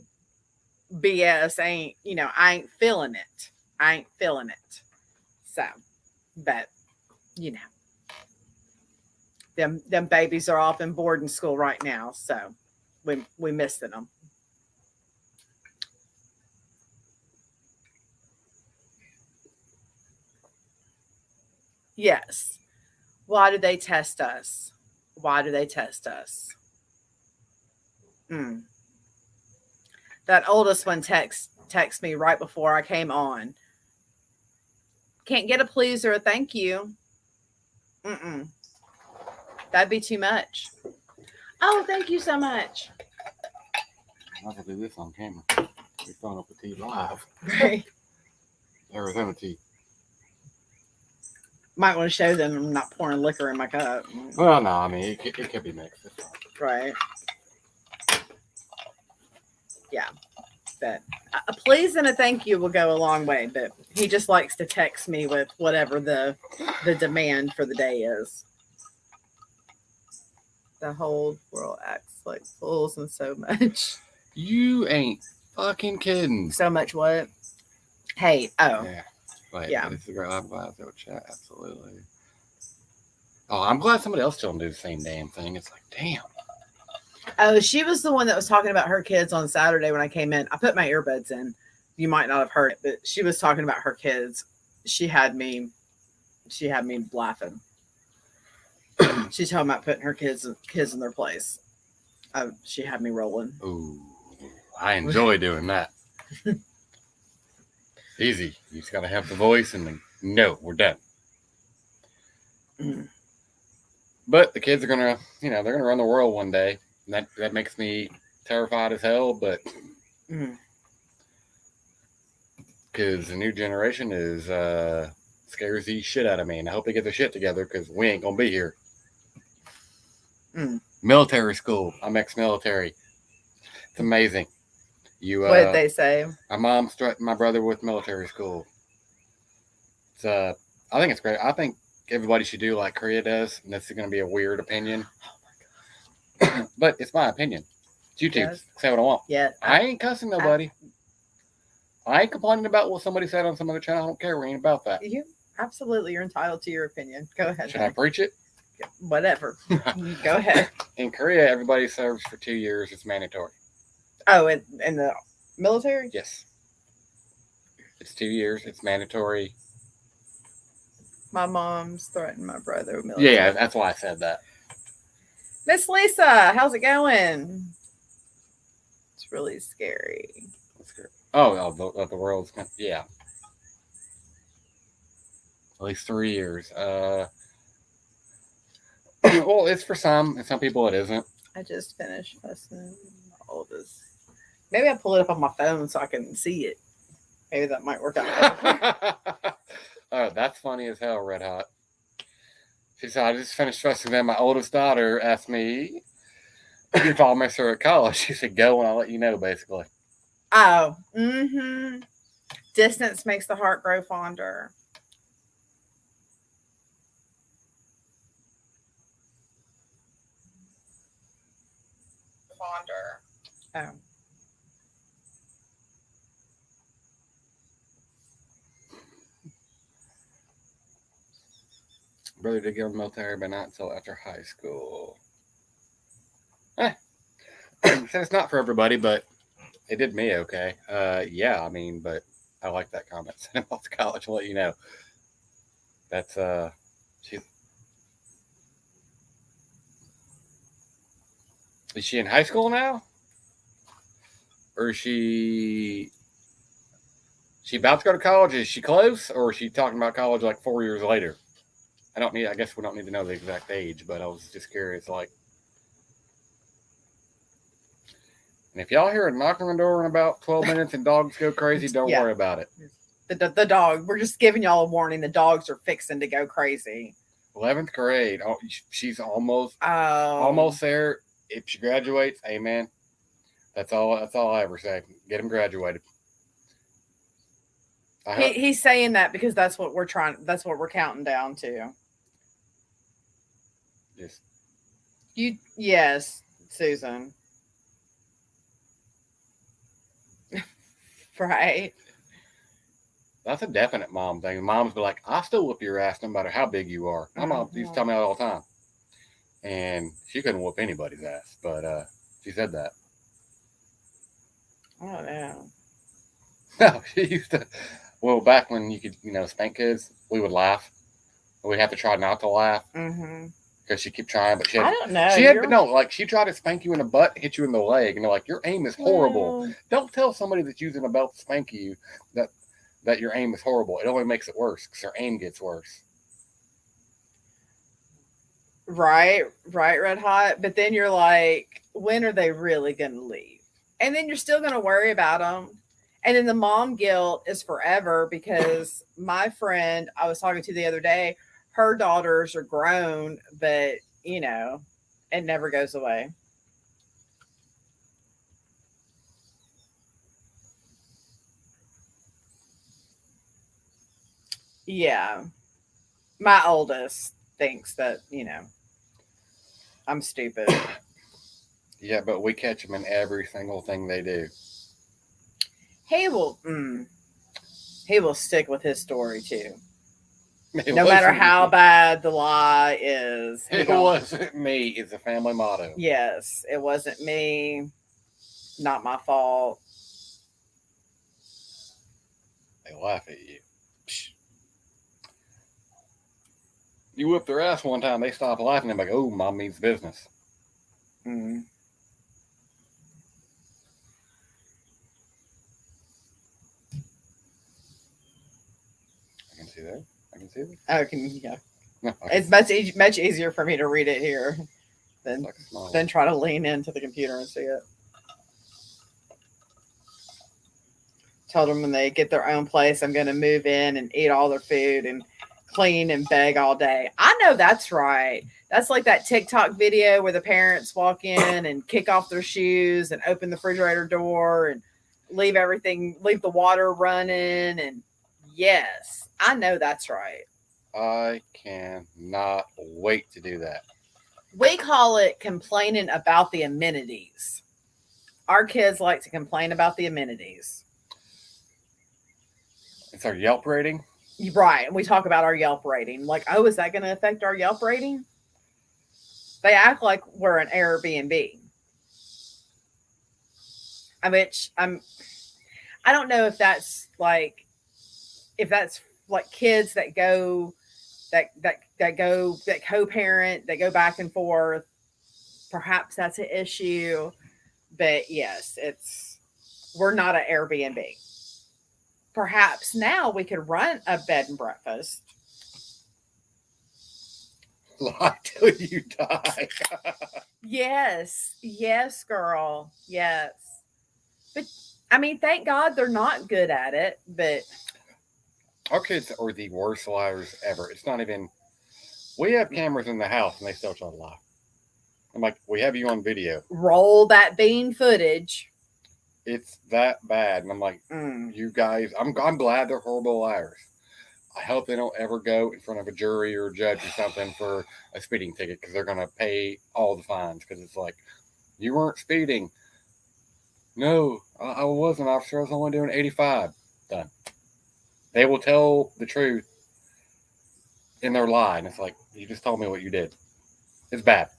BS ain't, I ain't feeling it. I ain't feeling it. So, but, them babies are off in boarding school right now, so we missing them. Yes. Why do they test us? Why do they test us? That oldest one text me right before I came on. Can't get a please or a thank you. That'd be too much. Oh, thank you so much. I can do this on camera. We're throwing up the tea live. Right. Arizona tea. Might want to show them I'm not pouring liquor in my cup. Well, no, I mean, it could be mixed. Right. Yeah. But a please and a thank you will go a long way. But he just likes to text me with whatever the demand for the day is. The whole world acts like fools and so much. You ain't fucking kidding. So much what? Hate. Oh. Yeah. Like, yeah. This is great. I'm glad they'll chat. Absolutely. Oh, I'm glad somebody else don't do the same damn thing. It's like, damn. Oh, she was the one that was talking about her kids on Saturday when I came in. I put my earbuds in. You might not have heard it, but she was talking about her kids. She had me laughing. She's talking about putting her kids in their place. She had me rolling. Ooh, I enjoy doing that. Easy. You just gotta have the voice and no, we're done. But the kids are gonna, they're gonna run the world one day. And that makes me terrified as hell, but because the new generation is scares the shit out of me, and I hope they get their shit together because we ain't gonna be here. Military school. I'm ex-military. It's amazing. What did they say? My mom threatened my brother with military school. It's I think it's great. I think everybody should do like Korea does, and this is going to be a weird opinion. But it's my opinion. It's YouTube. Yes. Say what I want. Yeah. I ain't cussing nobody. I ain't complaining about what somebody said on some other channel. I don't care. We ain't about that. You're entitled to your opinion. Go ahead. Should I preach it? Whatever. Go ahead. In Korea, everybody serves for 2 years. It's mandatory. Oh, in the military? Yes. It's 2 years. It's mandatory. My mom's threatened my brother with military. Yeah, that's why I said that. Miss Lisa, how's it going? It's really scary. Oh, the world's yeah. At least 3 years. Well, it's for some, and some people it isn't. I just finished listening to all this. Maybe I pull it up on my phone so I can see it. Maybe that might work out. Oh, that's funny as hell, Red Hot. She said, I just finished fussing them. My oldest daughter asked me if I'll miss her at college. She said, go and I'll let you know, basically. Oh, distance makes the heart grow fonder. Oh. Brother did go in the military, but not until after high school. So it's not for everybody, but it did me okay. Yeah, I mean, but I like that comment. Send him off to college and let you know. That's is she in high school now? Or is she about to go to college? Is she close? Or is she talking about college like 4 years later? I guess we don't need to know the exact age, but I was just curious, like. And if y'all hear a knock on the door in about 12 minutes and dogs go crazy, don't Yeah. worry about it. The dog, we're just giving y'all a warning. The dogs are fixing to go crazy. 11th grade. Oh, she's almost Oh, there. If she graduates, amen. That's all I ever say. Get him graduated. I hope. he's saying that because that's what we're trying. That's what we're counting down to. Just Yes, Susan. Right. that's a definite mom thing. Moms be like, "I still whoop your ass no matter how big you are." My mom used to tell me that all the time, and she couldn't whoop anybody's ass, but she said that. I don't know. No, she used to. Well, back when you could, spank kids, we would laugh. We'd have to try not to laugh Mm-hmm. because she kept trying, but I don't know. she tried to spank you in the butt, hit you in the leg, and they're like, your aim is horrible. Well, Don't tell somebody that's using a belt to spank you that your aim is horrible. It only makes it worse because their aim gets worse. right, red hot. But then you're like, when are they really going to leave? And then you're still going to worry about them. And then the mom guilt is forever because my friend I was talking to the other day, her daughters are grown, but it never goes away. Yeah. My oldest thinks that, I'm stupid. Yeah, but we catch them in every single thing they do. He will he will stick with his story too. It No matter wasn't how me. bad the lie is. It wasn't me. It's a family motto. Yes, it wasn't me. Not my fault. They laugh at you. Psh. You whip their ass one time, they stop laughing. They're like, "Oh, mom means business." Mm. I can see that. I can see that. Oh, yeah. No, It's much easier for me to read it here than like a smile. try to lean into the computer and see it. Told them when they get their own place, I'm going to move in and eat all their food and clean and beg all day. I know that's right. That's like that TikTok video where the parents walk in and kick off their shoes and open the refrigerator door and leave the water running. And yes, I know that's right. I cannot wait to do that. We call it complaining about the amenities. Our kids like to complain about the amenities. It's our Yelp rating. Right. And we talk about our Yelp rating. Like, oh, is that going to affect our Yelp rating? They act like we're an Airbnb. I don't know if that's like kids that go that co-parent, that go back and forth. Perhaps that's an issue. But yes, we're not an Airbnb. Perhaps now we could run a bed and breakfast. Lie till you die. Yes, girl. Yes. But I mean, thank God they're not good at it, but Our kids are the worst liars ever. It's not even. We have cameras in the house and they still try to lie. I'm like, we have you on video. roll that bean footage. It's that bad. And I'm like, you guys, I'm glad they're horrible liars. I hope they don't ever go in front of a jury or a judge or something for a speeding ticket because they're going to pay all the fines because it's like, you weren't speeding. No, I wasn't, officer. I was only doing 85. Done. They will tell the truth in their lie. And it's like, you just told me what you did. It's bad.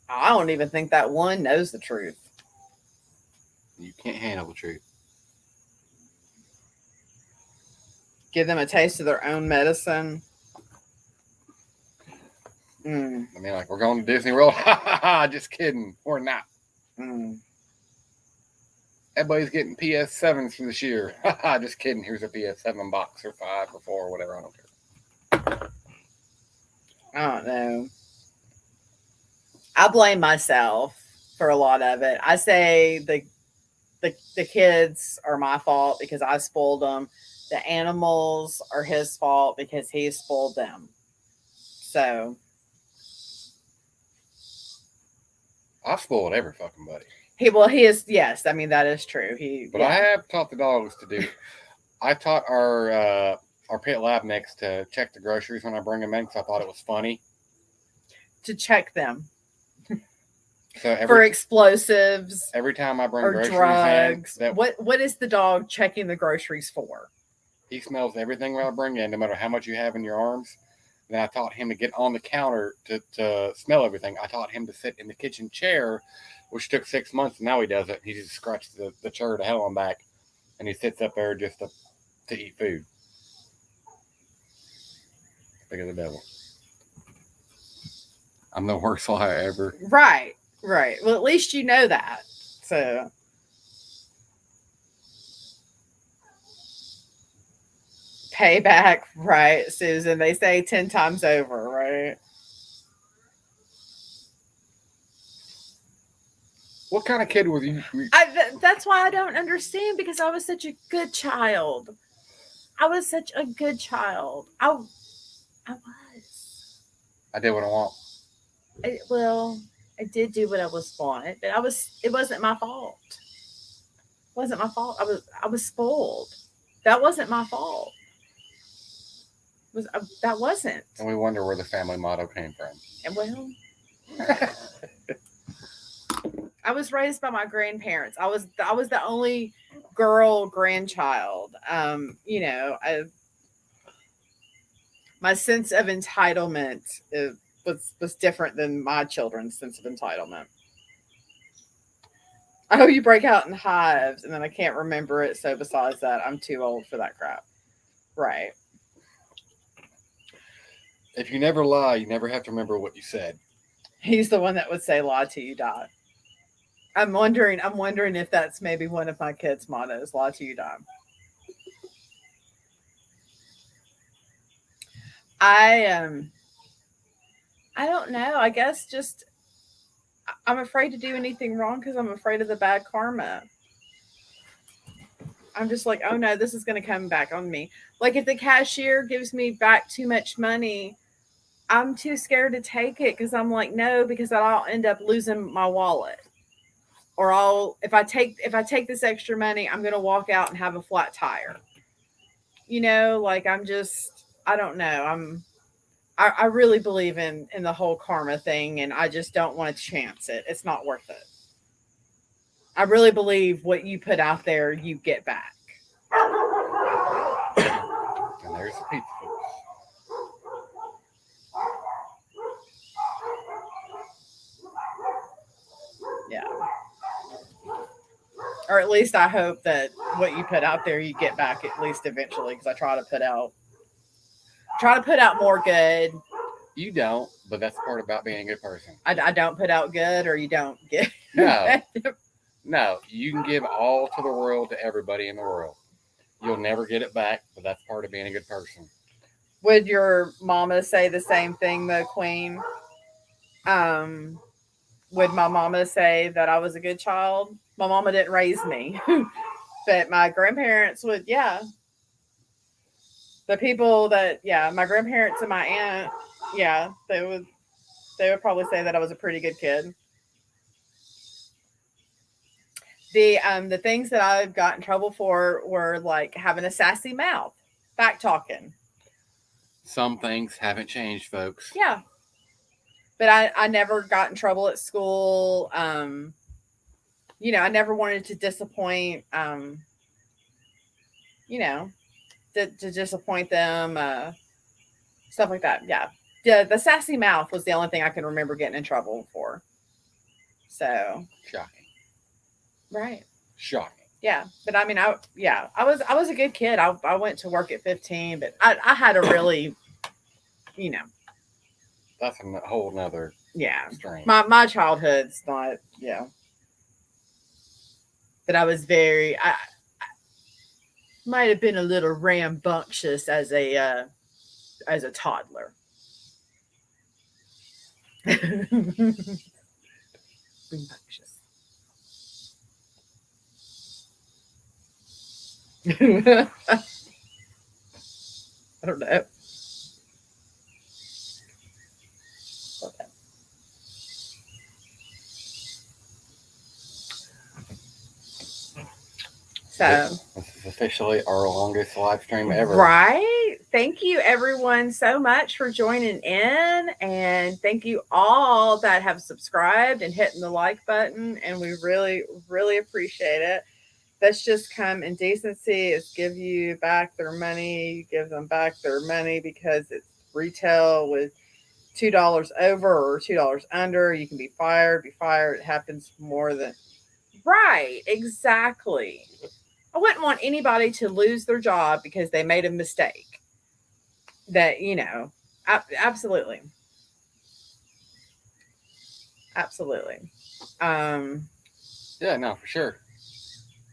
I don't even think that one knows the truth. You can't handle the truth. Give them a taste of their own medicine. I mean, like, we're going to Disney World. Just kidding. We're not. Everybody's getting PS7s for this year. Just kidding. Here's a PS7 box or 5 or 4 or whatever. I don't care. I don't know. I blame myself for a lot of it. I say the kids are my fault because I spoiled them. The animals are his fault because he spoiled them. So I've spoiled every fucking buddy. he is, yes, I mean that is true. But I have taught the dogs to do. I taught our pit lab mix to check the groceries when I bring them in because I thought it was funny. to check them So for explosives every time I bring or groceries drugs. in, What is the dog checking the groceries for? he smells everything I bring in, no matter how much you have in your arms. Then I taught him to get on the counter to smell everything. I taught him to sit in the kitchen chair, which took 6 months, and now he does it. He just scratches the chair to hell on back, and he sits up there just to eat food. Think of the devil. I'm the worst liar ever. Right. Well, at least you know that. So payback, right, Susan? They say 10 times over, right? What kind of kid was you? That's why I don't understand, because I was such a good child. I was such a good child. I was. I did what I want. I did do what I was wanted, but it wasn't my fault. It wasn't my fault. I was spoiled. That wasn't my fault. That wasn't. And we wonder where the family motto came from. And well, I was raised by my grandparents. I was the only girl grandchild. My sense of entitlement was different than my children's sense of entitlement. I hope you break out in hives, and then I can't remember it. So besides that, I'm too old for that crap. Right. If you never lie, you never have to remember what you said. He's the one that would say lie till you die. I'm wondering if that's maybe one of my kids' mottos, lie till you die. I don't know. I guess just I'm afraid to do anything wrong because I'm afraid of the bad karma. I'm just like, oh no, this is going to come back on me. Like if the cashier gives me back too much money, I'm too scared to take it because I'm like, no, because I'll end up losing my wallet. Or if I take this extra money, I'm going to walk out and have a flat tire. Like I don't know. I really believe in the whole karma thing, and I just don't want to chance it. It's not worth it. I really believe what you put out there, you get back. And there's the pizza. Yeah. Or at least I hope that what you put out there, you get back at least eventually, because I try to put out more good. You don't, but that's the part about being a good person. I don't put out good, or you don't get. No, you can give all to the world to everybody in the world. You'll never get it back, but that's part of being a good person. Would your mama say the same thing, though, Queen? Would my mama say that I was a good child? My mama didn't raise me, but my grandparents would. Yeah, the people that my grandparents and my aunt, they would probably say that I was a pretty good kid. The things that I got in trouble for were like having a sassy mouth, back talking. Some things haven't changed, folks. Yeah. But I never got in trouble at school. I never wanted to disappoint, to disappoint them, stuff like that. Yeah. The sassy mouth was the only thing I can remember getting in trouble for. So. Shocking. Right. Shocking. Yeah. But I mean, I was a good kid. I went to work at 15, but I had a really, That's a whole nother strain. My childhood's not, but I was I might have been a little rambunctious as a toddler. Rambunctious. I don't know. So, This is officially our longest live stream ever. right? Thank you, everyone, so much for joining in. And thank you all that have subscribed and hitting the like button. And we really, really appreciate it. That's just come in decency is give you back their money. You give them back their money because it's retail with $2 over or $2 under. You can be fired. It happens more than right. Exactly. I wouldn't want anybody to lose their job because they made a mistake. That, absolutely. Absolutely. Yeah, no, for sure.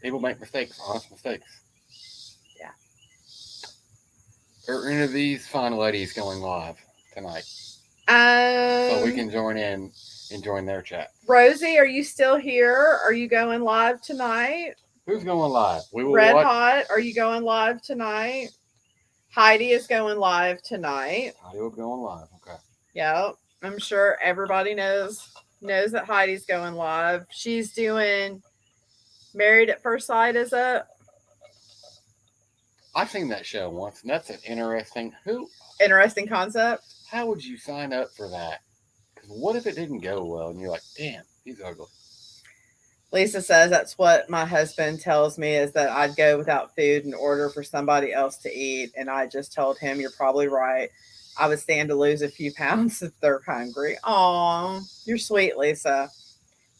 People make mistakes, honest mistakes. Yeah. Are any of these fine ladies going live tonight? So we can join in and join their chat. Rosie, are you still here? Are you going live tonight? Who's going live? We will Red watch. Hot, are you going live tonight? Heidi is going live tonight. Heidi will be going live. Okay. Yep. I'm sure everybody knows that Heidi's going live. She's doing Married at First Sight, is it? I've seen that show once, and that's an interesting. Interesting concept. How would you sign up for that? Because what if it didn't go well, and you're like, damn, he's ugly. Lisa says that's what my husband tells me is that I'd go without food in order for somebody else to eat. And I just told him, you're probably right. I would stand to lose a few pounds if they're hungry. Aw, you're sweet, Lisa.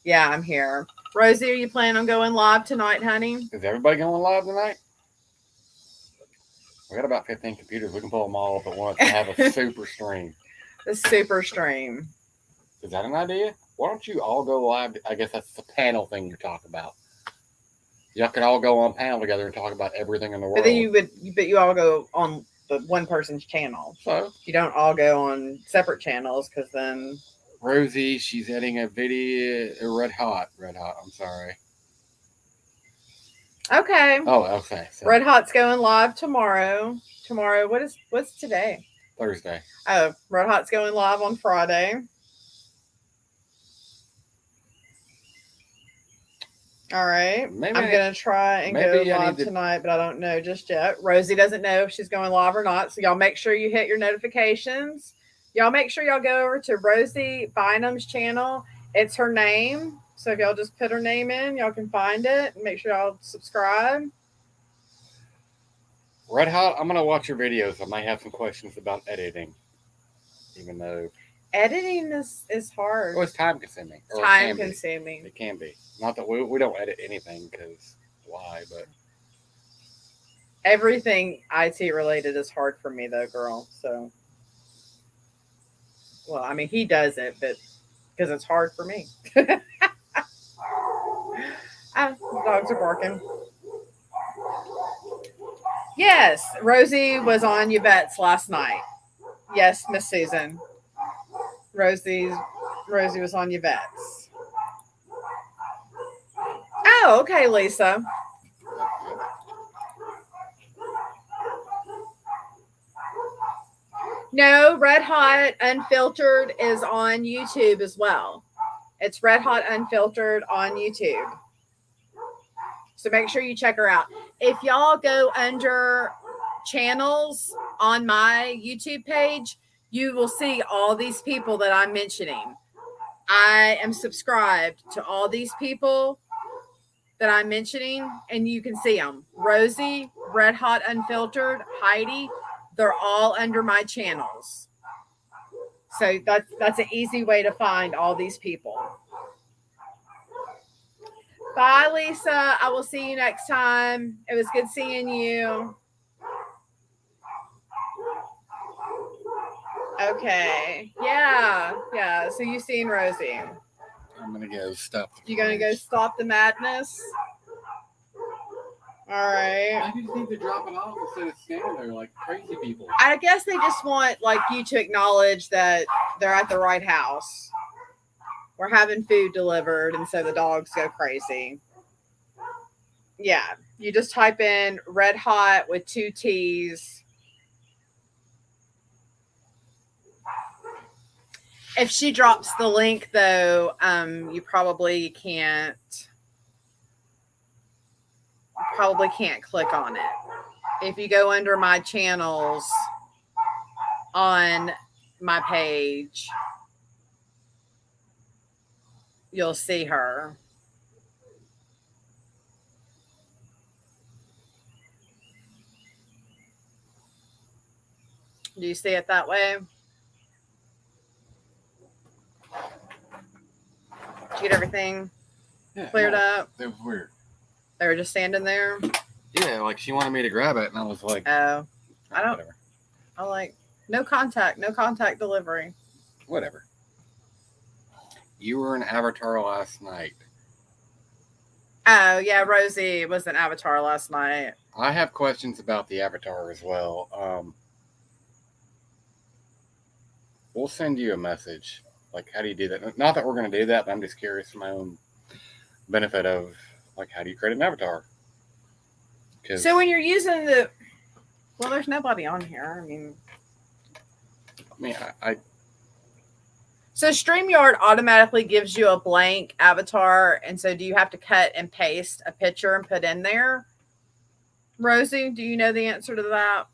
Yeah, I'm here. Rosie, are you planning on going live tonight, honey? Is everybody going live tonight? We got about 15 computers. We can pull them all up at once and have a super stream. The super stream. Is that an idea? Why don't you all go live? I guess that's the panel thing you talk about. Y'all could all go on panel together and talk about everything in the world. But then you all go on the one person's channel. So you don't all go on separate channels because then Rosie, she's editing a video. Red Hot. I'm sorry. Okay. Oh, okay. So Red Hot's going live tomorrow. What's today? Thursday. Oh, Red Hot's going live on Friday. All right. Maybe I'm going to try and go live to tonight, but I don't know just yet. Rosie doesn't know if she's going live or not. So y'all make sure you hit your notifications. Y'all make sure y'all go over to Rosie Bynum's channel. It's her name. So if y'all just put her name in, y'all can find it. And make sure y'all subscribe. Red Hot, I'm going to watch your videos. I might have some questions about editing. Even though editing is hard. Well, it's time consuming. Time consuming. It can be. Not that we don't edit anything because why, but everything IT related is hard for me though, girl. So, well, I mean, he does it, but because it's hard for me. The dogs are barking. Yes, Rosie was on Yvette's last night. Yes, Miss Susan. Rosie was on Yvette's. Oh, okay, Lisa. No, Red Hot Unfiltered is on YouTube as well. It's Red Hot Unfiltered on YouTube. So make sure you check her out. If y'all go under channels on my YouTube page, you will see all these people that I'm mentioning. I am subscribed to all these people that I'm mentioning, and you can see them. Rosie, Red Hot Unfiltered, Heidi, they're all under my channels. So that's an easy way to find all these people. Bye, Lisa. I will see you next time. It was good seeing you. Okay. Yeah. So you seen Rosie. I'm going to go stop. You going to go stop the madness? All right. I just need to drop it off instead of standing there like crazy people. I guess they just want like you to acknowledge that they're at the right house. We're having food delivered, and so the dogs go crazy. Yeah. You just type in Red Hot with 2 T's. If she drops the link, though, you probably can't. probably can't click on it. If you go under my channels on my page, you'll see her. Do you see it that way? Did you get everything Yeah, cleared no, up? It was weird. They were just standing there. Yeah, like she wanted me to grab it, and I was like, Oh, I don't. Whatever. I like no contact delivery. Whatever. You were an Avatar last night. Oh yeah, Rosie was an Avatar last night. I have questions about the Avatar as well. We'll send you a message. Like, how do you do that? Not that we're going to do that, but I'm just curious for my own benefit of, like, how do you create an avatar? So when you're using the, well, there's nobody on here. I So StreamYard automatically gives you a blank avatar, and so do you have to cut and paste a picture and put in there? Rosie, do you know the answer to that?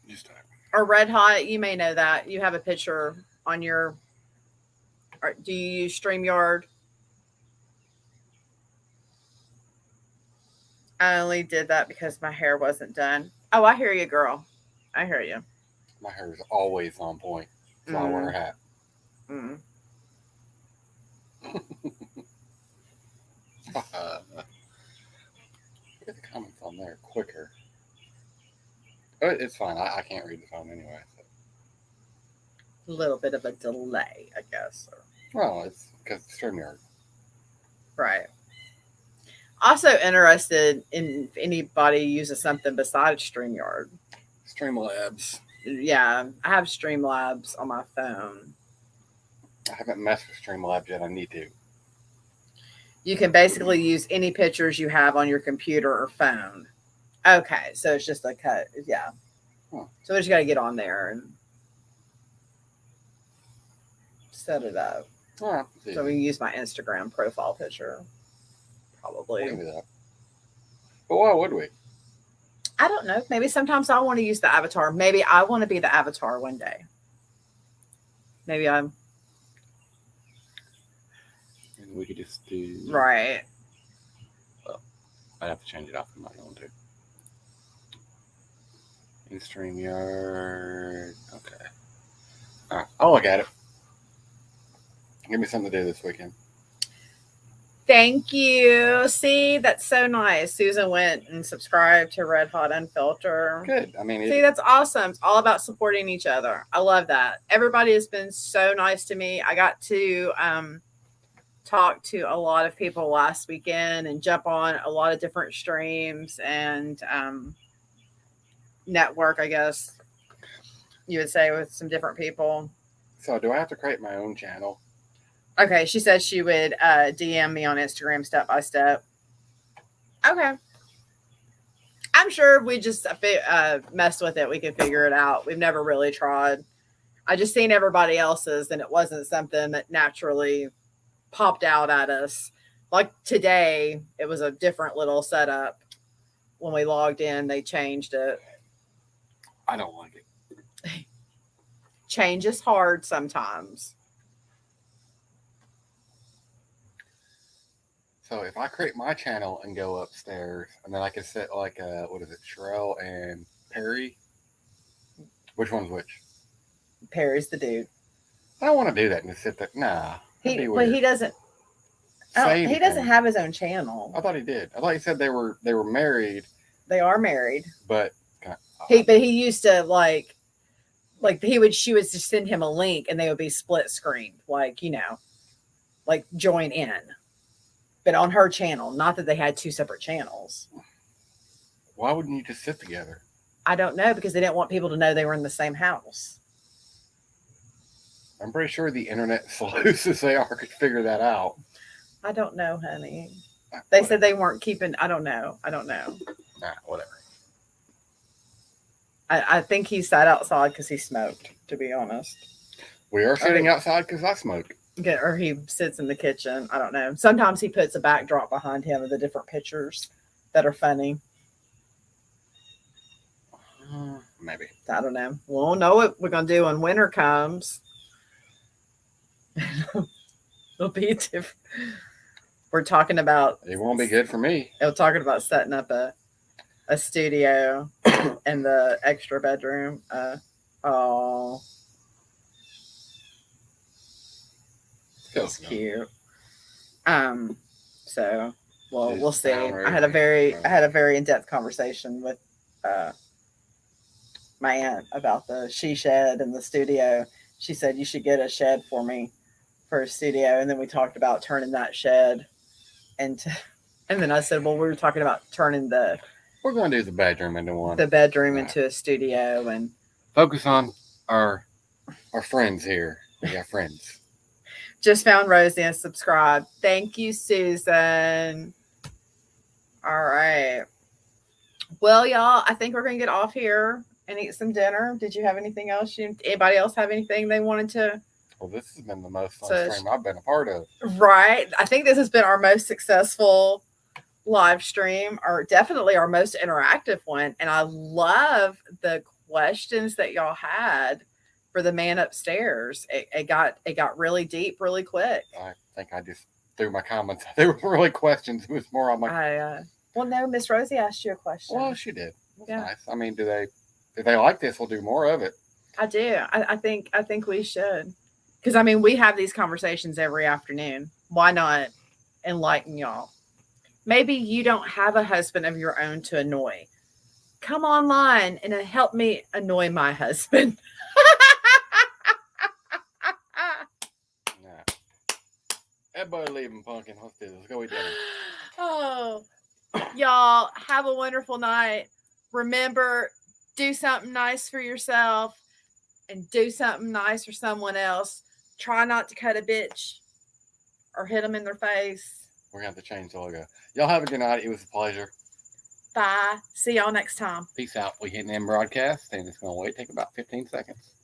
just Or Red Hot, you may know that. You have a picture on your, or do you use StreamYard? I only did that because my hair wasn't done. Oh, I hear you, girl. I hear you. my hair is always on point, so I wear a hat. Mm. Get the comments on there quicker. But it's fine. I can't read the phone anyway. So. A little bit of a delay, I guess. Well, it's because it's StreamYard. Right. Also interested in if anybody uses something besides StreamYard. Streamlabs. Yeah, I have Streamlabs on my phone. I haven't messed with Streamlabs yet. I need to. You can basically use any pictures you have on your computer or phone. Okay, so it's just a cut. Yeah. Huh. So we just got to get on there and set it up. All right. So we can use my Instagram profile picture. We Probably. can do that. But why would we? I don't know. Maybe sometimes I want to use the avatar. Maybe I want to be the avatar one day. Maybe I'm And we could just do. right. I'd have to change it off. I'm not going to. In StreamYard. Okay. All right. I'll look at it. Give me something to do this weekend. Thank you. See, that's so nice. Susan went and subscribed to Red Hot Unfiltered. Good. I mean, See, that's awesome. It's all about supporting each other. I love that. Everybody has been so nice to me. I got to talk to a lot of people last weekend and jump on a lot of different streams and network, I guess you would say, with some different people. So, do I have to create my own channel? Okay, she said she would DM me on Instagram step by step. Okay. I'm sure if we just messed with it, we could figure it out. We've never really tried. I just seen everybody else's, and it wasn't something that naturally popped out at us. Like today, it was a different little setup. When we logged in, they changed it. I don't like it. Change is hard sometimes. So, if I create my channel and go upstairs, and then I can set like what is it, Sherelle and Perry? Which one's which? Perry's the dude. I don't want to do that and just sit there. Nah. that'd be But weird. he doesn't. Say He doesn't anything. have his own channel. I thought he did. I thought he said they were married, They are married. but But he used to like she would just send him a link and they would be split screened, like join in. But on her channel, not that they had two separate channels. why wouldn't you just sit together? I don't know, because they didn't want people to know they were in the same house. I'm pretty sure the internet sleuths as they are could figure that out. I don't know, honey. They said they weren't keeping. I don't know. Nah, whatever. I think he sat outside because he smoked, to be honest. We are sitting outside because I smoke. Or he sits in the kitchen. I don't know. Sometimes he puts a backdrop behind him of the different pictures that are funny. Maybe. I don't know. We'll know what we're gonna do when winter comes. It'll be different. We're talking about. It won't be good for me. We're talking about setting up a studio in the extra bedroom. Oh, that's cute. So we'll see. I had a very in-depth conversation with my aunt about the she shed and the studio. She said you should get a shed for me for a studio, and then we talked about turning that shed into. And then I said, well, we were talking about turning we're going to do the bedroom into one. The bedroom into a studio and focus on our friends here. We got friends. Just found Rosie and subscribed. Thank you, Susan. All right. Well, y'all, I think we're going to get off here and eat some dinner. Did you have anything else? Anybody else have anything they wanted to? Well, this has been the most fun stream I've been a part of. Right. I think this has been our most successful live stream, or definitely our most interactive one. And I love the questions that y'all had for the man upstairs. It got really deep really quick. I think I just threw my comments. They were really questions. It was more on my. Well, no, Miss Rosie asked you a question. Well, she did. That's nice. I mean, if they like this, we'll do more of it. I do. I think we should, because I mean, we have these conversations every afternoon. Why not enlighten y'all? Maybe you don't have a husband of your own to annoy. Come online and help me annoy my husband. Everybody leaving, Pumpkin. Let's do this. Let's go eat dinner. Oh, y'all have a wonderful night. Remember, do something nice for yourself and do something nice for someone else. Try not to cut a bitch or hit them in their face. We're going to have to change the logo. Y'all have a good night. It was a pleasure. Bye. See y'all next time. Peace out. We hit an end broadcast, and it's going to take about 15 seconds.